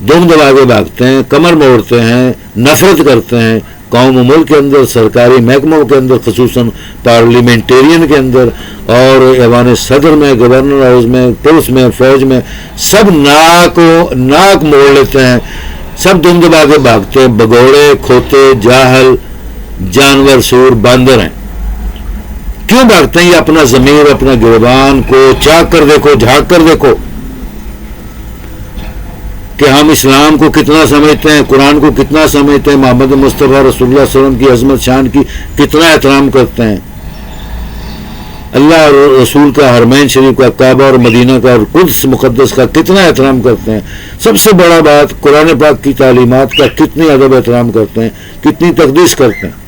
دم دبا کے بھاگتے ہیں، کمر موڑتے ہیں، نفرت کرتے ہیں؟ قوم و ملک کے اندر، سرکاری محکموں کے اندر، خصوصاً پارلیمنٹیرین کے اندر، اور ایوان صدر میں، گورنر ہاؤس میں، پولیس میں، فوج میں، سب ناک موڑ لیتے ہیں، سب دم دبا کے بھاگتے ہیں. بگوڑے، کھوتے، جاہل، جانور، سور، باندر ہیں. کیوں بھاگتے ہیں؟ یہ اپنا ضمیر، اپنا گریبان کو چاک کر دیکھو، جھانک کر دیکھو کہ ہم اسلام کو کتنا سمجھتے ہیں، قرآن کو کتنا سمجھتے ہیں، محمد مصطفیٰ رسول اللہ صلی اللہ علیہ وسلم کی عظمت شان کی کتنا احترام کرتے ہیں، اللہ اور رسول کا، حرمین شریف کا، کعبہ اور مدینہ کا اور قدس مقدس کا کتنا احترام کرتے ہیں. سب سے بڑا بات، قرآن پاک کی تعلیمات کا کتنی ادب احترام کرتے ہیں، کتنی تقدیس کرتے ہیں.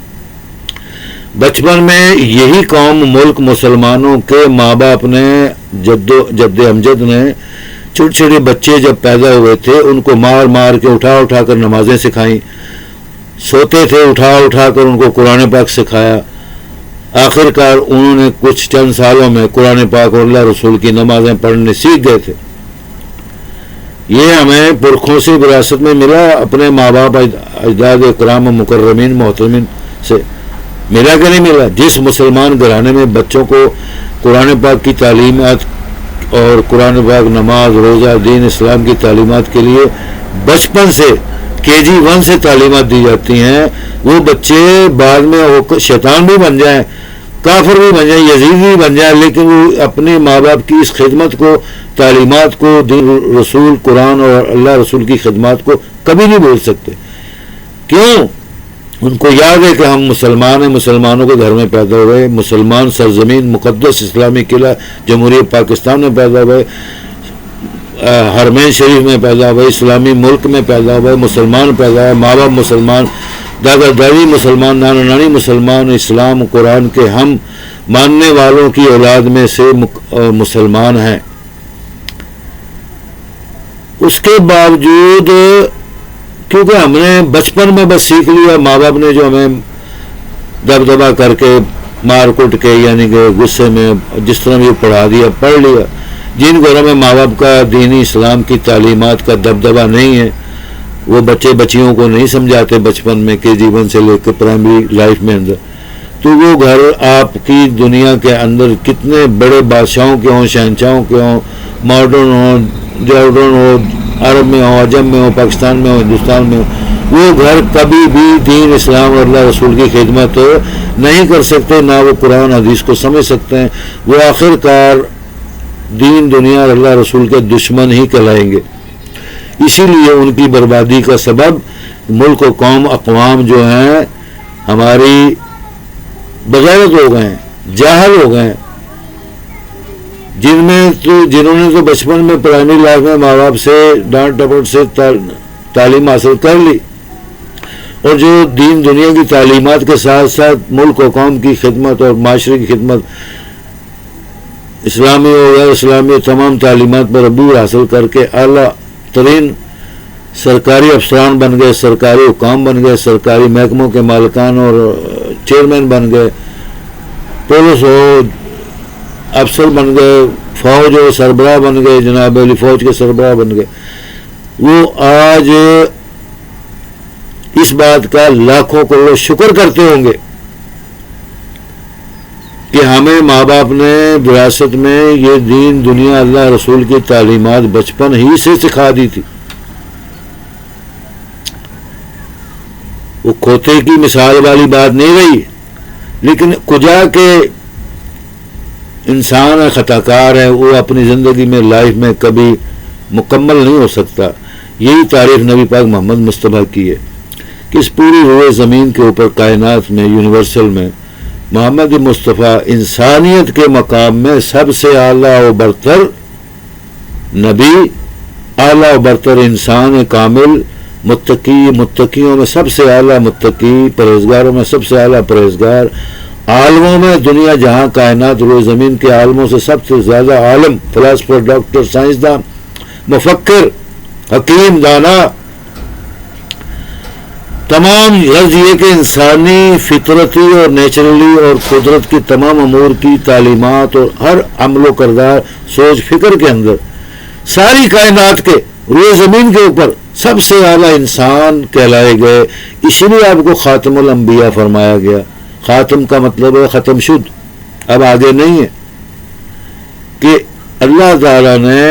بچپن میں یہی قوم، ملک، مسلمانوں کے ماں باپ نے، جد امجد نے، چھوٹے چھوٹے بچے جب پیدا ہوئے تھے ان کو مار مار کے اٹھا کر نمازیں سکھائیں. سوتے تھے، اٹھا کر ان کو قرآن پاک سکھایا. آخر کار انہوں نے کچھ چند سالوں میں قرآن پاک اور اللہ رسول کی نمازیں پڑھنے سیکھ گئے تھے. یہ ہمیں پرکھوں سے وراثت میں ملا، اپنے ماں باپ، اجداد کرام، مکرمین، محترمین سے ملا کہ نہیں ملا؟ جس مسلمان گھرانے میں بچوں کو قرآن پاک کی تعلیمات اور قرآن پاک، نماز، روزہ، دین اسلام کی تعلیمات کے لیے بچپن سے KG1 سے تعلیمات دی جاتی ہیں، وہ بچے بعد میں شیطان بھی بن جائیں، کافر بھی بن جائیں، یزید بھی بن جائیں، لیکن وہ اپنے ماں باپ کی اس خدمت کو، تعلیمات کو، دین رسول، قرآن اور اللہ رسول کی خدمات کو کبھی نہیں بھول سکتے. کیوں؟ ان کو یاد ہے کہ ہم مسلمان ہیں، مسلمانوں کے گھر میں پیدا ہوئے، مسلمان سرزمین، مقدس اسلامی قلعہ جمہوریہ پاکستان میں پیدا ہوئے، حرمین شریف میں پیدا ہوئے، اسلامی ملک میں پیدا ہوئے، مسلمان پیدا ہوئے، ماں باپ مسلمان، دادا دادی مسلمان، نانا نانی مسلمان، اسلام قرآن کے ہم ماننے والوں کی اولاد میں سے مسلمان ہیں. اس کے باوجود کیونکہ ہم نے بچپن میں بس سیکھ لیا، ماں باپ نے جو ہمیں دبدبا کر کے مار کٹ کے یعنی کہ غصے میں جس طرح بھی پڑھا دیا پڑھ لیا. جن گھروں میں ماں باپ کا دینی اسلام کی تعلیمات کا دبدبا نہیں ہے وہ بچے بچیوں کو نہیں سمجھاتے بچپن میں کہ جیون سے لے کے پرائمری لائف میں اندر، تو وہ گھر آپ کی دنیا کے اندر کتنے بڑے بادشاہوں کے ہوں، شہنشاہوں کے ہوں، ماڈرن ہوں، جارڈن ہو، عرب میں ہو، عجم میں ہو، پاکستان میں ہو، ہندوستان میں ہو، وہ گھر کبھی بھی دین اسلام اور اللہ رسول کی خدمت نہیں کر سکتے، نہ وہ قرآن حدیث کو سمجھ سکتے ہیں. وہ آخر کار دین دنیا اور اللہ رسول کے دشمن ہی کہلائیں گے. اسی لیے ان کی بربادی کا سبب ملک و قوم اقوام جو ہیں ہماری بغیرت ہو گئے ہیں، جاہل ہو گئے ہیں، جنہوں نے تو بچپن میں پرائمری لائف میں ماں باپ سے ڈانٹ ڈپٹ سے تعلیم حاصل کر لی، اور جو دین دنیا کی تعلیمات کے ساتھ ساتھ ملک و قوم کی خدمت اور معاشرے کی خدمت، اسلامی و غیر اسلامی تمام تعلیمات پر عبور حاصل کر کے اعلیٰ ترین سرکاری افسران بن گئے، سرکاری حکام بن گئے، سرکاری محکموں کے مالکان اور چیئرمین بن گئے، پولیس ہو افسر بن گئے، فوج ہو سربراہ بن گئے، جناب علی فوج کے سربراہ بن گئے. وہ آج اس بات کا لاکھوں کروڑوں شکر کرتے ہوں گے کہ ہمیں ماں باپ نے وراثت میں یہ دین دنیا اللہ رسول کی تعلیمات بچپن ہی سے سکھا دی تھی. وہ کھوتے کی مثال والی بات نہیں رہی، لیکن کجا کے انسان خطا کار ہے، وہ اپنی زندگی میں لائف میں کبھی مکمل نہیں ہو سکتا. یہی تعریف نبی پاک محمد مصطفیٰ کی ہے کہ اس پوری روئے زمین کے اوپر کائنات میں یونیورسل میں محمد مصطفیٰ انسانیت کے مقام میں سب سے اعلیٰ و برتر نبی، اعلیٰ و برتر انسان کامل، متقیوں میں سب سے اعلیٰ متقی، پرہیزگاروں میں سب سے اعلیٰ پرہیزگار، عالموں میں دنیا جہاں کائنات روئے زمین کے عالموں سے سب سے زیادہ عالم، فلاسفر، ڈاکٹر، سائنسدان، مفکر، حکیم، دانا، تمام غرض یہ کہ انسانی فطرتی اور نیچرلی اور قدرت کی تمام امور کی تعلیمات اور ہر عمل و کردار سوچ فکر کے اندر ساری کائنات کے روئے زمین کے اوپر سب سے اعلیٰ انسان کہلائے گئے. اسی لیے آپ کو خاتم الانبیاء فرمایا گیا. خاتم کا مطلب ہے ختم شد، اب آگے نہیں ہے، کہ اللہ تعالیٰ نے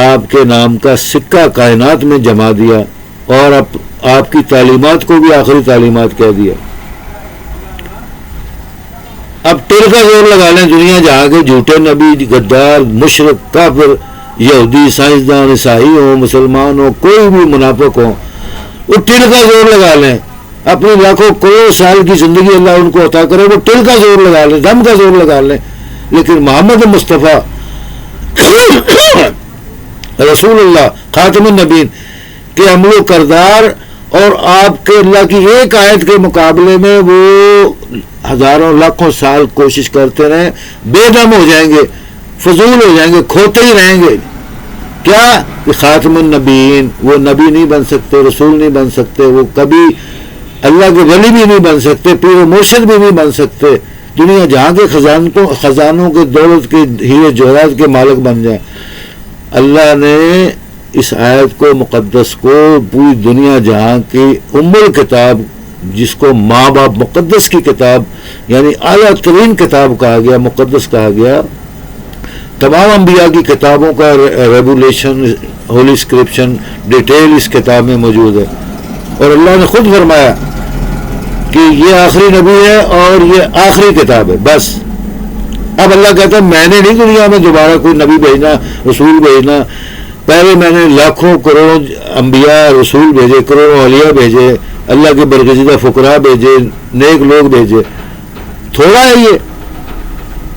آپ کے نام کا سکہ کائنات میں جما دیا اور اب آپ کی تعلیمات کو بھی آخری تعلیمات کہہ دیا. اب ٹیل کا زور لگا لیں دنیا جہاں کے جھوٹے نبی، غدار، مشرک، کافر، یہودی، سائنسدان، عیسائی ہو، مسلمان ہو، کوئی بھی منافق ہو، وہ ٹیل کا زور لگا لیں، اپنی لاکھوں کروڑ سال کی زندگی اللہ ان کو عطا کرے، وہ ٹیل کا زور لگا لیں، دم کا زور لگا لیں، لیکن محمد مصطفیٰ رسول اللہ خاتم النبیین کے عمل و کردار اور آپ کے اللہ کی ایک آیت کے مقابلے میں وہ ہزاروں لاکھوں سال کوشش کرتے رہیں، بے دم ہو جائیں گے، فضول ہو جائیں گے، کھوتے ہی رہیں گے. کیا کہ خاتم النبیین، وہ نبی نہیں بن سکتے، رسول نہیں بن سکتے، وہ کبھی اللہ کے ولی بھی نہیں بن سکتے، پیر و مرشد بھی نہیں بن سکتے، دنیا جہاں کے خزانوں کے دولت کے ہیرے جواہرات کے مالک بن جائیں. اللہ نے اس آیت کو مقدس کو پوری دنیا جہاں کی ام الکتاب، جس کو ماں باپ مقدس کی کتاب یعنی اعلیٰ ترین کتاب کہا گیا، مقدس کہا گیا، تمام انبیاء کی کتابوں کا ریولیشن، ہولی اسکرپشن، ڈیٹیل اس کتاب میں موجود ہے. اور اللہ نے خود فرمایا کہ یہ آخری نبی ہے اور یہ آخری کتاب ہے. بس اب اللہ کہتا ہے میں نے نہیں دنیا میں دوبارہ کوئی نبی بھیجنا، رسول بھیجنا. پہلے میں نے لاکھوں کروڑوں انبیاء رسول بھیجے، کروڑوں اولیاء بھیجے، اللہ کے برگزیدہ فقراء بھیجے، نیک لوگ بھیجے. تھوڑا ہے یہ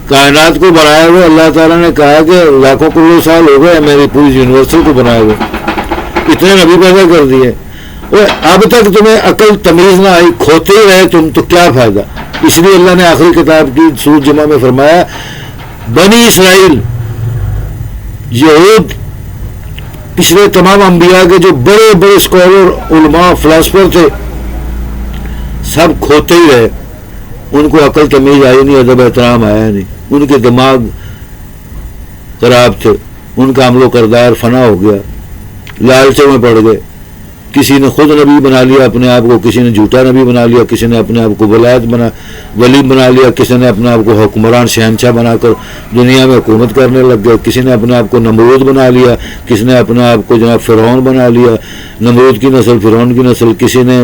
کائنات کو بنایا ہوئے. اللہ تعالیٰ نے کہا کہ لاکھوں کروڑوں سال ہو گئے میری پوری یونیورسل کو بنائے ہوئے، اتنے نبی پیدا کر دیے، اب تک تمہیں عقل تمیز نہ آئی، کھوتے ہی رہے تم، تو کیا فائدہ. اس لیے اللہ نے آخری کتاب کی سورۃ جمعہ میں فرمایا بنی اسرائیل، یہود پچھلے تمام انبیاء کے جو بڑے بڑے اسکالر علماء فلاسفر تھے سب کھوتے ہی رہے، ان کو عقل تمیز آئی نہیں، ادب احترام آیا نہیں، ان کے دماغ خراب تھے، ان کا عمل و کردار فنا ہو گیا، لالچوں میں پڑ گئے، کسی نے خود نبی بنا لیا اپنے آپ کو، کسی نے جھوٹا نبی بنا لیا، کسی نے اپنے آپ کو ولی بنا لیا، کسی نے اپنے آپ کو حکمران شہنشاہ بنا کر دنیا میں حکومت کرنے لگ گئے، کسی نے اپنے آپ کو نمرود بنا لیا، کسی نے اپنے آپ کو جناب فرعون بنا لیا، نمرود کی نسل، فرعون کی نسل، کسی نے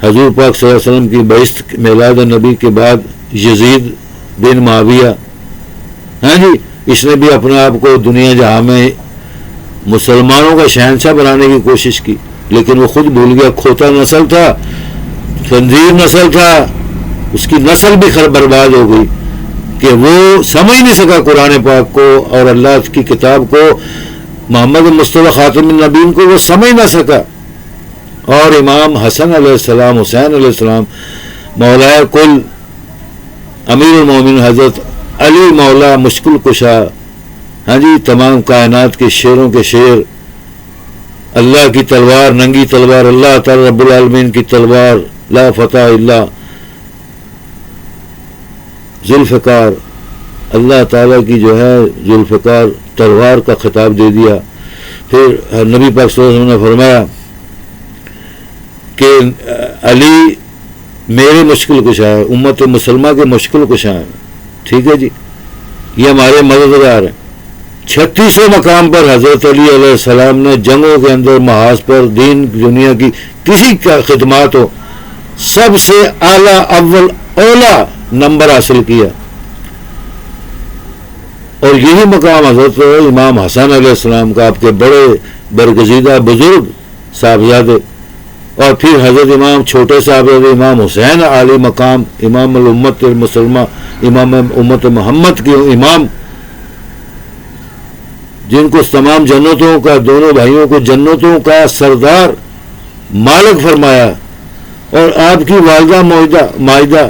حضور پاک صلی اللہ علیہ وسلم کی بعثت میلاد نبی کے بعد یزید بن معاویہ، ہاں جی، اس نے بھی اپنے آپ کو دنیا جہاں میں مسلمانوں کا شہنشاہ بنانے کی کوشش کی، لیکن وہ خود بھول گیا، کھوتا نسل تھا، خنزیر نسل تھا، اس کی نسل بھی برباد ہو گئی کہ وہ سمجھ نہیں سکا قرآن پاک کو اور اللہ کی کتاب کو، محمد مصطفیٰ خاتم النبیین کو وہ سمجھ نہ سکا۔ اور امام حسن علیہ السلام، حسین علیہ السلام، مولا کل امیر المومنین حضرت علی مولا مشکل کشا، ہاں جی، تمام کائنات کے شیروں کے شیر، اللہ کی تلوار، ننگی تلوار، اللہ تعالی رب العالمین کی تلوار، لا فتح الا ذوالفقار، اللہ تعالیٰ کی جو ہے ذوالفقار تلوار کا خطاب دے دیا۔ پھر نبی پاک صلی اللہ علیہ وسلم نے فرمایا کہ علی میرے مشکل کشا ہے، امت مسلمہ کے مشکل کشا ہیں، ٹھیک ہے جی، یہ ہمارے مددگار ہیں۔ 36 مقام پر حضرت علی علیہ السلام نے جنگوں کے اندر، محاذ پر، دین دنیا کی کسی کا خدمات ہو، سب سے اعلیٰ اول اولا نمبر حاصل کیا، اور یہی مقام حضرت امام حسن علیہ السلام کا، آپ کے بڑے برگزیدہ بزرگ صاحبزادے، اور پھر حضرت امام چھوٹے صاحبزادے امام حسین عالی مقام، امام الامت المسلمہ، امام امت محمد کے امام، جن کو تمام جنتوں کا، دونوں بھائیوں کو جنتوں کا سردار مالک فرمایا، اور آپ کی والدہ مائدہ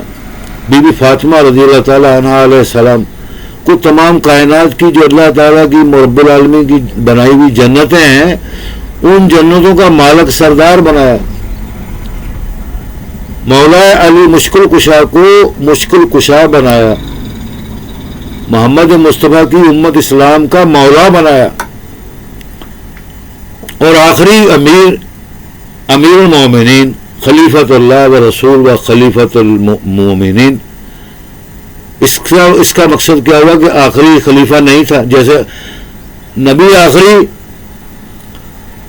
بی بی فاطمہ رضی اللہ تعالیٰ عنہا علیہ السلام کو تمام کائنات کی جو اللہ تعالیٰ کی رب العالمین کی بنائی ہوئی جنتیں ہیں، ان جنتوں کا مالک سردار بنایا۔ مولا علی مشکل کشا کو مشکل کشا بنایا، محمد مصطفیٰ کی امت اسلام کا مولا بنایا، اور آخری امیر المومنین، خلیفۃ اللہ و رسول و خلیفۃ المومنین۔ اس کا مقصد کیا ہوا کہ آخری خلیفہ نہیں تھا، جیسے نبی آخری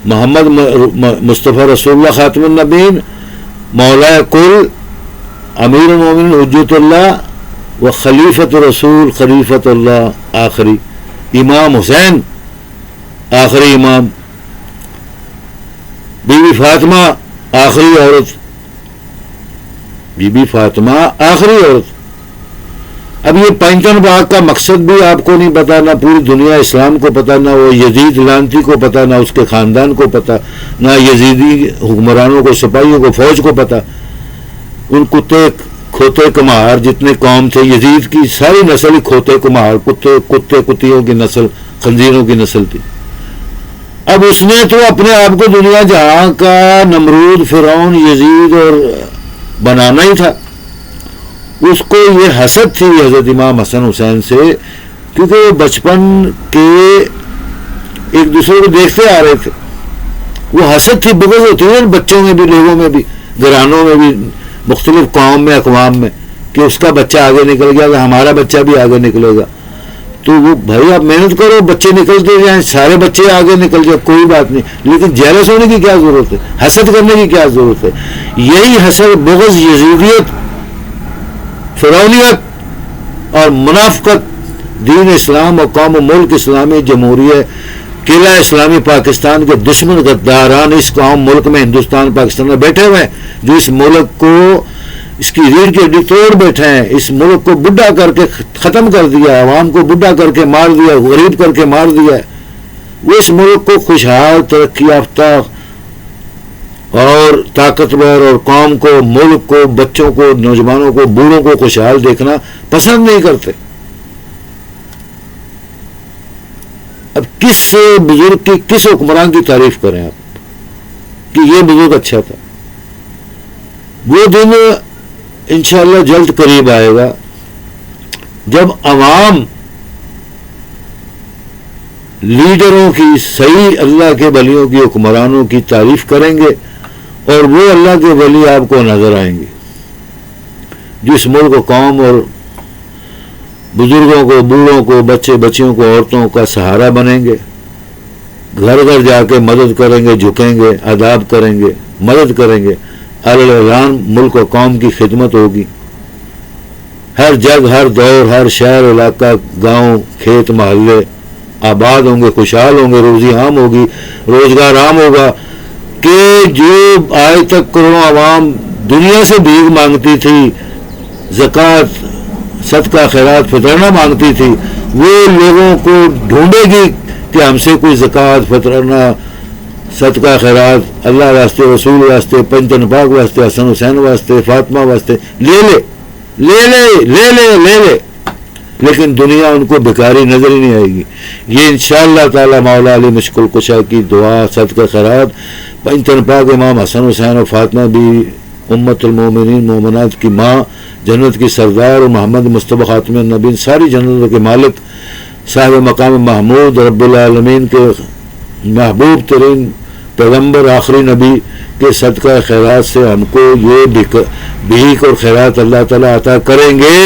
محمد مصطفیٰ رسول اللہ خاتم النبیین، مولا کل امیر المومنین حجت اللہ و خلیفۃ رسول خلیفۃ اللہ آخری، امام حسین آخری امام، بی بی فاطمہ آخری عورت، بی بی فاطمہ آخری عورت۔ اب یہ پینتن باغ کا مقصد بھی آپ کو نہیں پتا، نہ پوری دنیا اسلام کو پتا، نہ وہ یزید لعنتی کو پتا، نہ اس کے خاندان کو پتا، نہ یزیدی حکمرانوں کو، سپاہیوں کو، فوج کو پتا۔ ان کھوتے کمہار جتنے قوم تھے، یزید کی ساری نسل ہی کھوتے کمہار، کتیوں کی نسل، خنزیروں کی نسل تھی۔ اب اس نے تو اپنے آپ کو دنیا جہاں کا نمرود، فرعون، یزید اور بنانا ہی تھا۔ اس کو یہ حسد تھی حضرت امام حسن حسین سے، کیونکہ وہ بچپن کے ایک دوسرے کو دیکھتے آ رہے تھے، وہ حسد تھی، بغض ہوتی ہے بچوں میں بھی، لوگوں میں بھی، گھرانوں میں بھی، مختلف قوم میں، اقوام میں، کہ اس کا بچہ آگے نکل گیا تو ہمارا بچہ بھی آگے نکلے گا۔ تو وہ بھائی آپ محنت کرو، بچے نکلتے جائیں، سارے بچے آگے نکل جائیں، کوئی بات نہیں، لیکن جیلس ہونے کی کیا ضرورت ہے، حسد کرنے کی کیا ضرورت ہے؟ یہی حسد، بغض، یزیدیت، فرعونیت اور منافقت دین اسلام اور قوم و ملک اسلامی جمہوریہ قلعہ اسلامی پاکستان کے دشمن غداران اس قوم ملک میں، ہندوستان پاکستان میں بیٹھے ہوئے ہیں، جو اس ملک کو، اس کی ریڑھ کی ہڈی توڑ بیٹھے ہیں، اس ملک کو بڈھا کر کے ختم کر دیا، عوام کو بڈھا کر کے مار دیا، غریب کر کے مار دیا۔ وہ اس ملک کو خوشحال، ترقی یافتہ اور طاقتور اور قوم کو، ملک کو، بچوں کو، نوجوانوں کو، بوڑھوں کو خوشحال دیکھنا پسند نہیں کرتے۔ اب کس بزرگ کی، کس حکمران کی تعریف کریں آپ کہ یہ بزرگ اچھا تھا؟ وہ دن انشاءاللہ جلد قریب آئے گا جب عوام لیڈروں کی، صحیح اللہ کے ولیوں کی، حکمرانوں کی تعریف کریں گے اور وہ اللہ کے ولی آپ کو نظر آئیں گے جو اس ملک و قوم اور بزرگوں کو، بوڑھوں کو، بچے بچیوں کو، عورتوں کا سہارا بنیں گے، گھر گھر جا کے مدد کریں گے، جھکیں گے، آداب کریں گے، مدد کریں گے، اعلان ملک و قوم کی خدمت ہوگی، ہر جگہ، ہر دور، ہر شہر، علاقہ، گاؤں، کھیت، محلے آباد ہوں گے، خوشحال ہوں گے، روزی عام ہوگی، روزگار عام ہوگا کہ جو آج تک کروڑوں عوام دنیا سے بھیک مانگتی تھی، زکوٰۃ، صدقہ، خیرات، فطرانہ مانگتی تھی، وہ لوگوں کو ڈھونڈے گی کہ ہم سے کوئی زکوٰۃ، فطرانہ، صدقہ، خیرات اللہ واسطے، رسول واسطے، پنجتن پاک واسطے، حسن حسین واسطے، فاطمہ واسطے لے لے لے لے لے لے لے لے، لیکن دنیا ان کو بیکاری نظر ہی نہیں آئے گی۔ یہ انشاءاللہ تعالی مولا علی مشکل کشا کی دعا، صدقہ خیرات، پنجتن پاک امام حسن حسین اور فاطمہ بھی امت المومنین، مومنات کی ماں، جنت کی سردار، اور محمد مصطفیٰ خاتم النبیین، ساری جنتوں کے مالک، صاحب مقام محمود، رب العالمین کے محبوب ترین پیغمبر، آخری نبی کے صدقہ خیرات سے ہم کو یہ بھیک اور خیرات اللہ تعالیٰ عطا کریں گے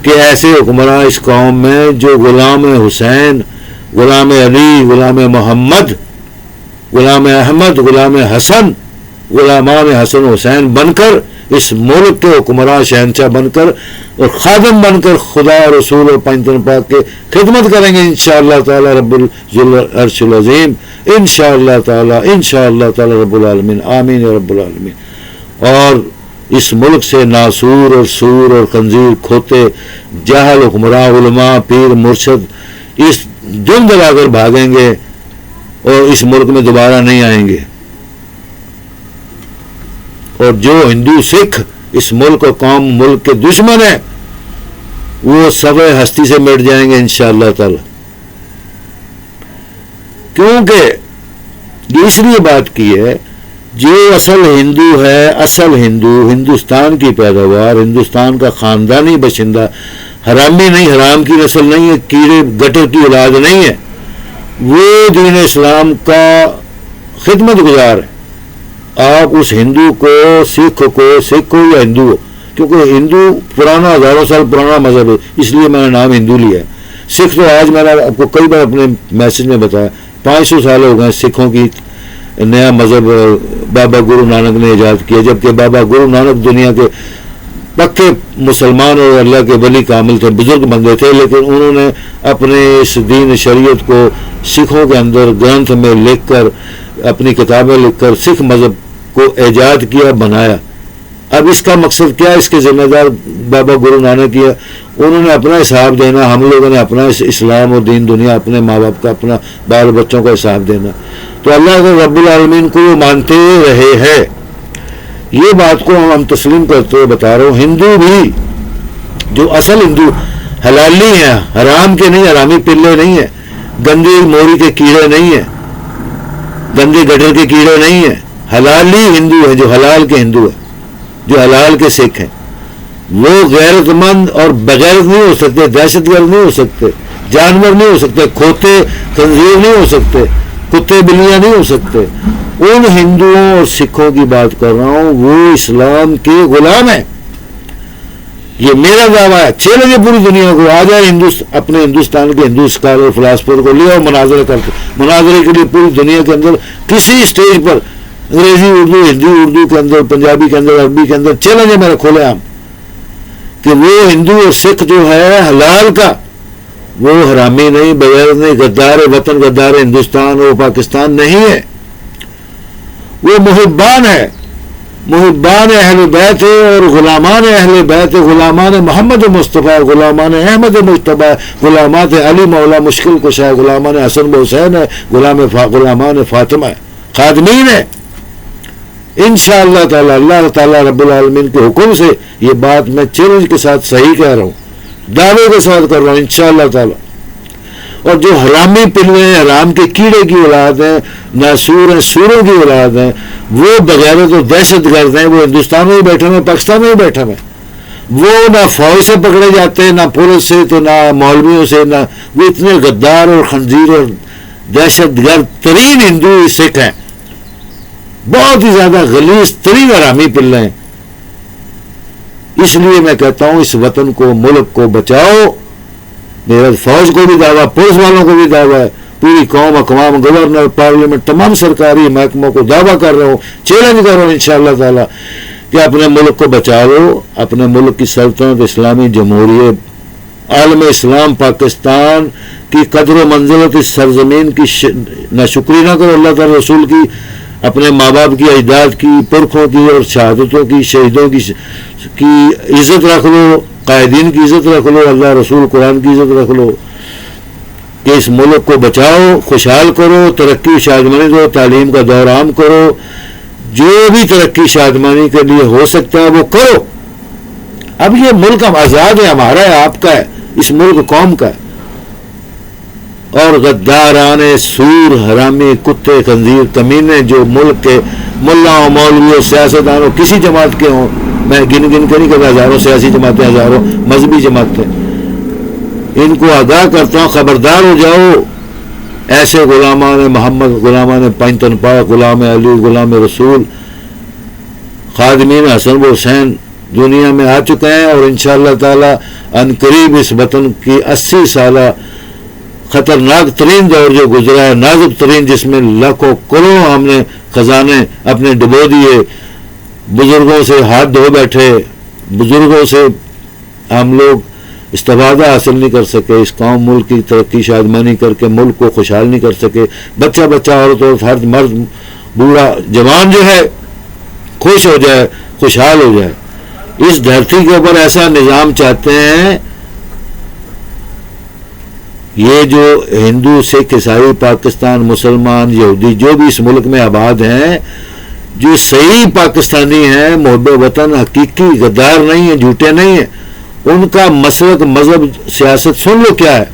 کہ ایسے حکمراں اس قوم میں جو غلام حسین، غلام علی، غلام محمد، غلام احمد، غلام حسن، غلامان حسن حسین بن کر اس ملک کے حکمراں، شہنشاہ بن کر اور خادم بن کر خدا، رسول اور پنجتن پاک کے خدمت کریں گے انشاءاللہ تعالی رب العرش العظیم، انشاءاللہ تعالی رب العالمین، آمین یا رب العالمین۔ اور اس ملک سے ناسور اور سور اور خنزیر، کھوتے، جاہل حکمراں، علماء، پیر، مرشد اس جنگ لگا کر بھاگیں گے اور اس ملک میں دوبارہ نہیں آئیں گے، اور جو ہندو سکھ اس ملک و قوم، ملک کے دشمن ہیں، وہ سب ہستی سے مٹ جائیں گے انشاءاللہ تعالی۔ کیونکہ یہ اس لیے بات کی ہے، جو اصل ہندو ہے، اصل ہندو، ہندوستان کی پیداوار، ہندوستان کا خاندانی باشندہ، حرامی نہیں، حرام کی نسل نہیں ہے، کیڑے گٹر کی اولاد نہیں ہے، وہ دین اسلام کا خدمت گزار ہے۔ آپ اس ہندو کو، سکھ ہو یا ہندو ہو، کیونکہ ہندو پرانا، ہزاروں سال پرانا مذہب ہے، اس لیے میں نے نام ہندو لیا ہے۔ سکھ تو آج میں نے آپ کو کئی بار اپنے میسج میں بتایا، 500 سال ہو گئے سکھوں کی نیا مذہب بابا گرو نانک نے ایجاد کیا، جبکہ بابا گرو نانک دنیا کے پکے مسلمان اور اللہ کے ولی کامل تھے، بزرگ بندے تھے، لیکن انہوں نے اپنے اس دین شریعت کو سکھوں کے اندر گرنتھ میں لکھ کر، اپنی کتابیں لکھ کر سکھ مذہب کو ایجاد کیا، بنایا۔ اب اس کا مقصد کیا؟ اس کے ذمہ دار بابا گرو نانک کیا، انہوں نے اپنا حساب دینا، ہم لوگوں نے اپنا اسلام اور دین دنیا، اپنے ماں باپ کا، اپنا بال بچوں کا حساب دینا۔ تو اللہ کے رب العالمین کو وہ مانتے رہے ہیں، یہ بات کو ہم تسلیم کرتے ہوئے بتا رہا ہوں۔ ہندو بھی جو اصل ہندو حلالی ہیں، حرام کے نہیں، حرامی پلے نہیں ہیں، گندی موری کے کیڑے نہیں ہیں، گندے گٹر کے کیڑے نہیں ہیں، حلالی ہندو ہیں، جو حلال کے ہندو ہیں، جو حلال کے سکھ ہیں۔ وہ غیرت مند اور بغیرت نہیں ہو سکتے، دہشت گرد نہیں ہو سکتے، جانور نہیں ہو سکتے، کھوتے خنزیر نہیں ہو سکتے، کتے بلیاں نہیں ہو سکتے۔ ان ہندوؤں اور سکھوں کی بات کر رہا ہوں، وہ اسلام کے غلام ہیں۔ یہ میرا دعویٰ ہے، چیلنج ہے پوری دنیا کو، آ جائے اپنے ہندوستان کے ہندو اسکالر فلاسفر کو لے آؤ، مناظرہ کرتے، مناظرے کے لیے پوری دنیا کے اندر کسی اسٹیج پر، انگریزی، اردو، ہندی، اردو کے اندر، پنجابی کے اندر، عربی کے اندر، چیلنج ہے میرا کھولے عام کہ وہ ہندو اور سکھ جو ہے حلال کا، وہ حرامی نہیں، بغیر نہیں، غدار وطن، غدار ہندوستان اور پاکستان نہیں ہے، وہ محبان ہے، محبان اہل بیت ہے اور غلامان اہل بیت ہے، غلامان محمد مصطفیٰ، غلامان احمد مجتبیٰ، غلامات علی مولا مشکل کشا ہے، غلامان حسن حسین ہے، غلامان فاطمہ ہے، خادمین ہے۔ انشاءاللہ تعالی اللہ تعالی رب العالمین کے حکم سے یہ بات میں چیلنج کے ساتھ صحیح کہہ رہا ہوں، دعوے کے ساتھ کر رہا ہوں انشاءاللہ تعالی۔ اور جو حرامی پلے ہیں، حرام کے کیڑے کی اولاد ہیں، ناسور ہیں، سوروں کی اولاد ہیں، وہ بغیرت و دہشت گرد ہیں، وہ ہندوستان میں ہی بیٹھے ہوئے، پاکستان میں ہی بیٹھے ہوئے، وہ نہ فوج سے پکڑے جاتے ہیں، نہ پولیس سے، تو نہ مولویوں سے، نہ وہ اتنے غدار اور خنزیر اور دہشت گرد ترین ہندو سکھ ہیں، بہت ہی زیادہ غلیظ ترین حرامی پلے ہیں۔ اس لیے میں کہتا ہوں اس وطن کو، ملک کو بچاؤ۔ میرا فوج کو بھی دعویٰ، پولیس والوں کو بھی دعویٰ ہے، پوری قوم، اقوام، گورنر، پارلیمنٹ، تمام سرکاری محکموں کو دعویٰ کر رہا ہوں، چیلنج کر رہا ہوں انشاءاللہ تعالی کہ اپنے ملک کو بچا لو، اپنے ملک کی سلطنت، اسلامی جمہوریت، عالم اسلام پاکستان کی قدر و منزلت اس سرزمین کی نہ شکری نہ کرو اللہ تعالی رسول کی، اپنے ماں باپ کی، اجداد کی، پرکھوں کی اور شہادتوں کی، شہیدوں کی عزت رکھ لو، قائدین کی عزت رکھ لو، اللہ رسول قرآن کی عزت رکھ لو، کہ اس ملک کو بچاؤ، خوشحال کرو، ترقی شادمانی دو، تعلیم کا دور عام کرو، جو بھی ترقی شادمانی کے لیے ہو سکتا ہے وہ کرو۔ اب یہ ملک ہم آزاد ہے، ہمارا ہے، آپ کا ہے، اس ملک قوم کا ہے، اور غداران سور، حرامی، کتے، خنزیر، کمینے جو ملک کے ملاؤں، مولویوں، سیاستدانوں، کسی جماعت کے ہوں، میں گن کے نہیں کہتا، ہزاروں سیاسی جماعتیں، ہزاروں مذہبی جماعتیں، ان کو آگاہ کرتا ہوں خبردار ہو جاؤ، ایسے غلامان محمد، غلامان پنجتن پاک، غلام علی، غلام رسول، خادمین حسن و حسین دنیا میں آ چکے ہیں، اور انشاءاللہ تعالی ان قریب اس وطن کی 80 سالہ خطرناک ترین دور جو گزرا ہے، نازک ترین، جس میں لاکھوں کروڑوں ہم نے خزانے اپنے ڈبو دیے، بزرگوں سے ہاتھ دھو بیٹھے، بزرگوں سے ہم لوگ استفادہ حاصل نہیں کر سکے، اس قوم ملک کی ترقی شادمانی کر کے ملک کو خوشحال نہیں کر سکے، بچہ بچہ، عورت، ہر مرد، بوڑھا، جوان جو ہے خوش ہو جائے، خوشحال ہو جائے۔ اس دھرتی کے اوپر ایسا نظام چاہتے ہیں، یہ جو ہندو، سکھ، عیسائی، پاکستان، مسلمان، یہودی جو بھی اس ملک میں آباد ہیں، جو صحیح پاکستانی ہیں، محب وطن، حقیقی غدار نہیں ہیں، جھوٹے نہیں ہیں، ان کا مسلک، مذہب، سیاست سن لو کیا ہے۔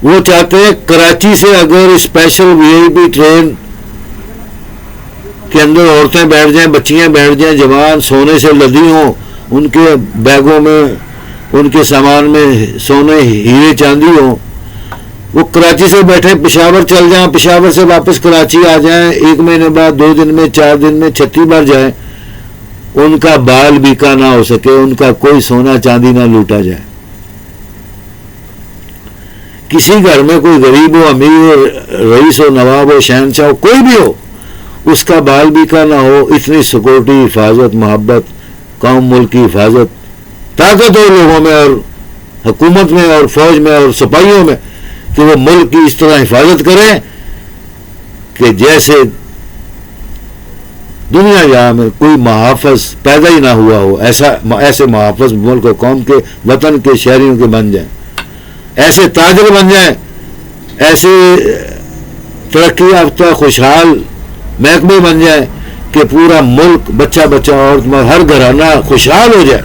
وہ چاہتے ہیں کراچی سے اگر اسپیشل وی آئی پی ٹرین کے اندر عورتیں بیٹھ جائیں، بچیاں بیٹھ جائیں، جوان سونے سے لدی ہوں، ان کے بیگوں میں، ان کے سامان میں سونے، ہیرے، چاندی ہوں، وہ کراچی سے بیٹھے پشاور چل جائیں، پشاور سے واپس کراچی آ جائیں، 1 مہینے بعد، 2 دن میں، 4 دن میں، 36 بار جائیں، ان کا بال بیکا نہ ہو سکے، ان کا کوئی سونا چاندی نہ لوٹا جائے۔ کسی گھر میں کوئی غریب ہو، امیر ہو، رئیس ہو، نواب ہو، شہنشاہ ہو، کوئی بھی ہو، اس کا بال بیکا نہ ہو، اتنی سیکورٹی، حفاظت، محبت، قوم ملک کی حفاظت، طاقت ہو لوگوں میں اور حکومت میں اور فوج میں اور سپاہیوں میں کہ وہ ملک کی اس طرح حفاظت کریں کہ جیسے دنیا جہاں میں کوئی محافظ پیدا ہی نہ ہوا ہو، ایسے محافظ ملک و قوم کے، وطن کے، شہریوں کے بن جائیں، ایسے تاجر بن جائیں، ایسے ترقی یافتہ خوشحال محکمے بن جائیں کہ پورا ملک، بچہ بچہ، عورت مرد، ہر گھرانہ خوشحال ہو جائے،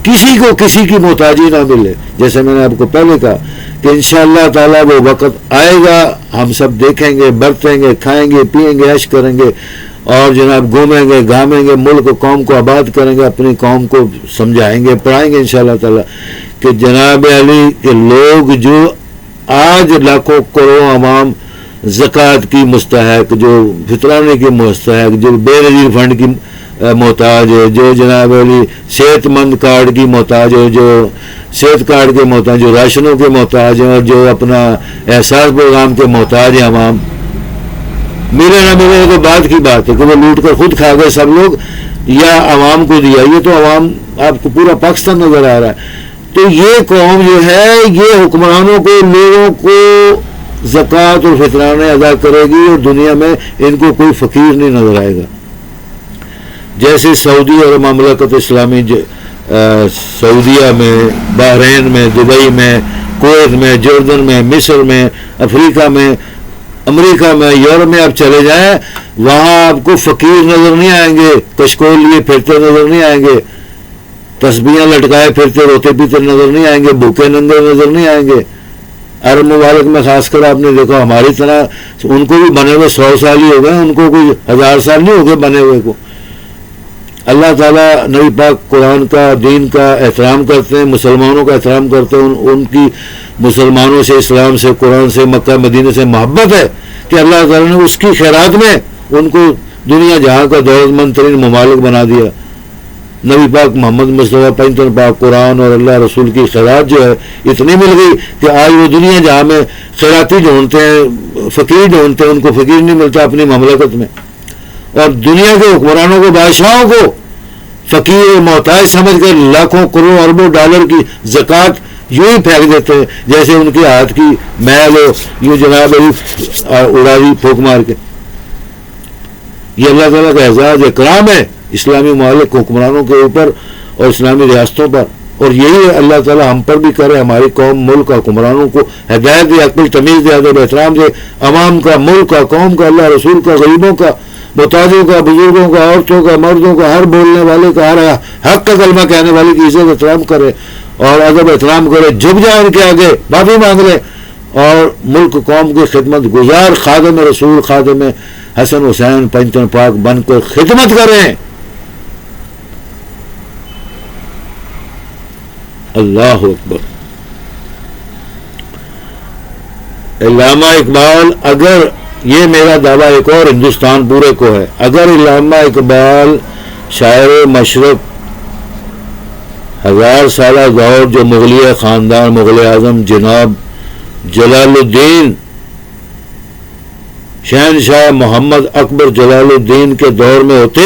کسی کو کسی کی محتاجی نہ ملے۔ جیسے میں نے آپ کو پہلے کہا کہ انشاءاللہ تعالیٰ وہ وقت آئے گا، ہم سب دیکھیں گے، برتیں گے، کھائیں گے، پیئیں گے، عیش کریں گے، اور جناب گھومیں گے، گھامیں گے، ملک و قوم کو آباد کریں گے، اپنی قوم کو سمجھائیں گے، پڑھائیں گے انشاءاللہ تعالیٰ کہ جناب علی کے لوگ جو آج لاکھوں کروڑوں عوام زکوٰۃ کی مستحق، جو فطرانے کی مستحق، جو بے نظیر فنڈ کی محتاج ہے، جو جناب علی صحت مند کارڈ کی محتاج ہے، جو صحت کارڈ کے محتاج، جو راشنوں کے محتاج ہیں، اور جو اپنا احساس پروگرام کے محتاج ہیں، عوام ملے نہ ملے تو بعد کی بات ہے کہ وہ لوٹ کر خود کھا گئے سب لوگ یا عوام کو دیا، یہ تو عوام آپ کو پورا پاکستان نظر آ رہا ہے۔ تو یہ قوم جو ہے یہ حکمرانوں کو، لوگوں کو زکوٰۃ اور فطرانے ادا کرے گی، اور دنیا میں ان کو کوئی فقیر نہیں نظر آئے گا۔ جیسے سعودی اور مملکت اسلامی سعودیہ میں، بحرین میں، دبئی میں، کویت میں، جردن میں، مصر میں، افریقہ میں، امریکہ میں، یورپ میں آپ چلے جائیں، وہاں آپ کو فقیر نظر نہیں آئیں گے، کشکول لیے پھرتے نظر نہیں آئیں گے، تسبیحاں لٹکائے پھرتے روتے پیتے نظر نہیں آئیں گے، بھوکے ننگے نظر نہیں آئیں گے۔ عرب ممالک میں خاص کر آپ نے دیکھا ہماری طرح ان کو بھی بنے ہوئے 100 سال ہی ہو گئے، ان کو کوئی 1000 سال نہیں ہو گئے بنے ہوئے کو. اللہ تعالیٰ نبی پاک قرآن کا دین کا احترام کرتے ہیں، مسلمانوں کا احترام کرتے ہیں، ان کی مسلمانوں سے، اسلام سے، قرآن سے، مکہ مدینہ سے محبت ہے کہ اللہ تعالیٰ نے اس کی خیرات میں ان کو دنیا جہاں کا دولت مند ترین ممالک بنا دیا. نبی پاک محمد مصطفیٰ پنجتن پاک قرآن اور اللہ رسول کی خیرات جو ہے اتنی مل گئی کہ آج وہ دنیا جہاں میں خیراتی ڈھونڈتے ہیں، فقیر ڈھونڈتے ہیں، ان کو فقیر نہیں ملتا اپنی مملکت میں. اور دنیا کے حکمرانوں کو، بادشاہوں کو فقیر محتاج سمجھ کر لاکھوں کروڑوں اربوں ڈالر کی زکوٰۃ یوں ہی پھینک دیتے ہیں جیسے ان کے ہاتھ کی میل ہو، یوں جناب اڑا دی پھونک مار کے. یہ اللہ تعالیٰ کا اعزاز اکرام ہے اسلامی ممالک حکمرانوں کے اوپر اور اسلامی ریاستوں پر. اور یہی اللہ تعالیٰ ہم پر بھی کرے، ہماری قوم ملک کا حکمرانوں کو ہدایت دے، عقل تمیز دے، ادب احترام دے، عوام کا، ملک کا، قوم کا، اللہ رسول کا، غریبوں کا، محتاجوں کا، بزرگوں کا، عورتوں کا، مردوں کا، ہر بولنے والے کا، ہر حق کا کلمہ کہنے والے کی عزت احترام کرے اور ادب احترام کرے، جھک جائے ان کے آگے، معافی مانگ لے اور ملک قوم کی خدمت گزار خادم رسول، خادم حسن حسین پنجتن پاک بن کر خدمت کریں. اللہ اکبر. علامہ اقبال، اگر یہ میرا دعویٰ ایک اور ہندوستان پورے کو ہے، اگر علامہ اقبال شاعر مشرق 1000 سالہ دور جو مغلیہ خاندان مغل اعظم جناب جلال الدین شہنشاہ محمد اکبر جلال الدین کے دور میں ہوتے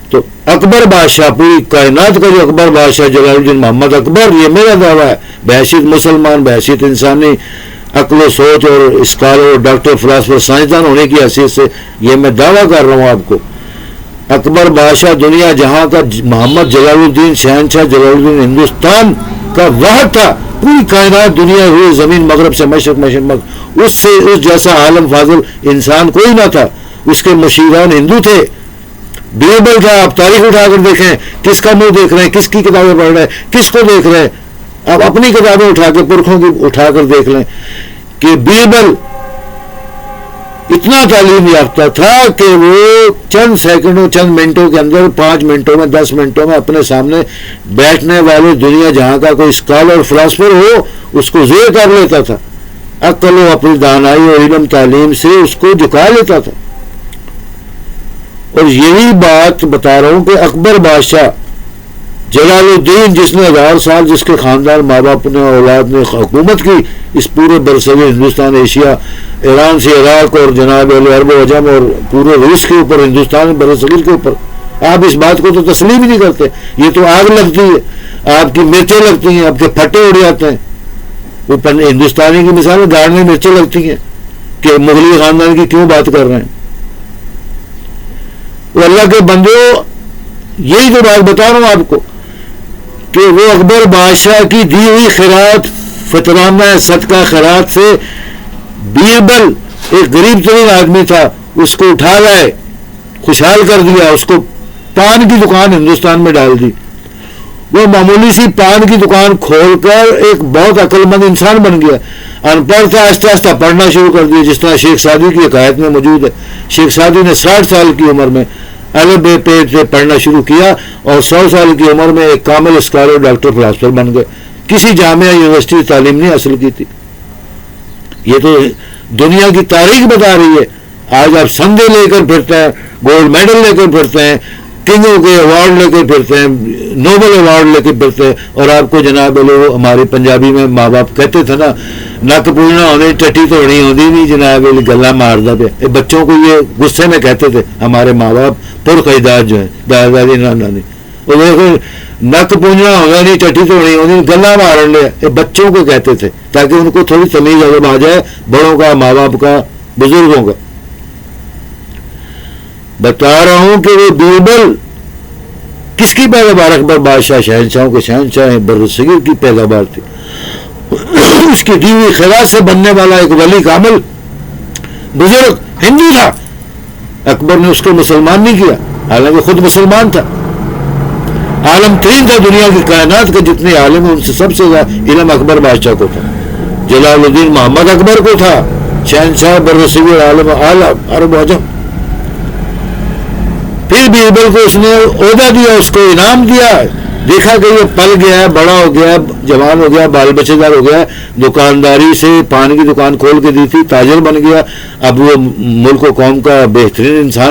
تو اکبر بادشاہ، پوری کائنات کا جو اکبر بادشاہ جلال الدین محمد اکبر، یہ میرا دعویٰ ہے بحیثیت مسلمان، بحیثیت انسانی عقل و سوچ اور اسکالر اور ڈاکٹر فلاسفر سائنسدان ہونے کی حیثیت سے یہ میں دعویٰ کر رہا ہوں آپ کو، اکبر بادشاہ دنیا جہاں کا محمد جلال الدین شہنشاہ جلال الدین ہندوستان کا واحد تھا. پوری کائنات دنیا ہوئی زمین مغرب سے مشرق، مشرق مغرب، اس جیسا عالم فاضل انسان کوئی نہ تھا. اس کے مشیران ہندو تھے. بیربل تھا. آپ تاریخ اٹھا کر دیکھیں کس کا منہ دیکھ رہے ہیں، کس کی کتابیں پڑھ رہے ہیں، کس کو دیکھ رہے ہیں. آپ اپنی کتابیں اٹھا کے پرکھوں کی اٹھا کر دیکھ لیں کہ بیربل اتنا تعلیم یافتہ تھا کہ وہ چند سیکنڈوں، چند منٹوں کے اندر، 5 منٹوں میں، 10 منٹوں میں اپنے سامنے بیٹھنے والے دنیا جہاں کا کوئی اسکالر فلاسفر ہو اس کو زیر کر لیتا تھا. عقل و اپنی دانائی اور علم تعلیم سے اس کو جھکا لیتا تھا. اور یہی بات بتا رہا ہوں کہ اکبر بادشاہ جلال الدین، جس نے 1000 سال، جس کے خاندان ماں باپ نے، اولاد نے حکومت کی اس پورے برصغیر ہندوستان، ایشیا، ایران سے عراق اور جناب عرب و عجم اور پورے روس کے اوپر، ہندوستان برصغیر کے اوپر، آپ اس بات کو تو تسلیم ہی نہیں کرتے. یہ تو آگ لگتی ہے، آپ کی مرچیں لگتی ہیں، آپ کے پھٹے اڑ جاتے ہیں. وہ ہندوستانی کی مثال گاڑ میں مرچیں لگتی ہیں کہ مغلی خاندان کی کیوں بات کر رہے ہیں. وہ اللہ کے بندوں، یہی تو بات بتا رہا ہوں آپ کو کہ وہ اکبر بادشاہ کی دی ہوئی خیرات، فطرانہ صدقہ خیرات سے بیربل ایک غریب ترین آدمی تھا، اس کو اٹھا لائے، خوشحال کر دیا، اس کو پان کی دکان ہندوستان میں ڈال دی. وہ معمولی سی پان کی دکان کھول کر ایک بہت عقل مند انسان بن گیا. ان پڑھ تھا، آہستہ آہستہ پڑھنا شروع کر دیا، جس طرح شیخ سعدی کی حکایت میں موجود ہے. شیخ سعدی نے 60 سال کی عمر میں الف بے پے سے پڑھنا شروع کیا اور 100 سال کی عمر میں ایک کامل اسکالر، ڈاکٹر فلاسفر بن گئے. کسی جامعہ یونیورسٹی تعلیم نہیں حاصل کی تھی. یہ تو دنیا کی تاریخ بتا رہی ہے. آج آپ سندے لے کر پھرتے ہیں، گولڈ میڈل لے کر پھرتے ہیں، کنگوں کے ایوارڈ لے کے پھرتے ہیں، نوبل ایوارڈ لے کے پھرتے ہیں. اور آپ کو جناب لوگ ہمارے پنجابی میں ماں باپ کہتے تھے نا، نک پوجنا ہونے ٹٹی تو ہونی ہوتی نہیں جناب، گلا ماردا پہ. بچوں کو یہ غصے میں کہتے تھے ہمارے ماں باپ، پرخیدات جو ہے دادا دادی نانا دادی، وہ دیکھو نک پوجنا ہوگا نہیں ٹٹی تو ہونی ہوتی، گلا مارن لے. یہ بچوں کو کہتے تھے تاکہ ان کو تھوڑی تمیز ادب آ جائے، بڑوں کا، ماں باپ کا، بزرگوں کا. بتا رہا ہوں کہ وہ بیربل کس کی پیداوار؟ اکبر بادشاہ شہنشاہوں کے شہنشاہ برصغیر کی پیداوار تھی. اس کی دی ہوئی خیرات سے بننے والا ایک ولی کامل بزرگ ہندو تھا. اکبر نے اس کو مسلمان نہیں کیا، حالانکہ خود مسلمان تھا. عالم ترین تھا دنیا کی کائنات کے جتنے عالم ہیں ان سے سب سے زیادہ علم اکبر بادشاہ کو تھا. جلال الدین محمد اکبر کو تھا، شہنشاہ برصغیر عالم عرب و عجم. پھر بیربل کو اس نے عہدہ دیا، اس کو انعام دیا. دیکھا کہ یہ پل گیا ہے، بڑا ہو گیا، جوان ہو گیا، بال بچے دار ہو گیا، دکانداری سے پان کی دکان کھول کے دی تھی، تاجر بن گیا، اب وہ ملک و قوم کا بہترین انسان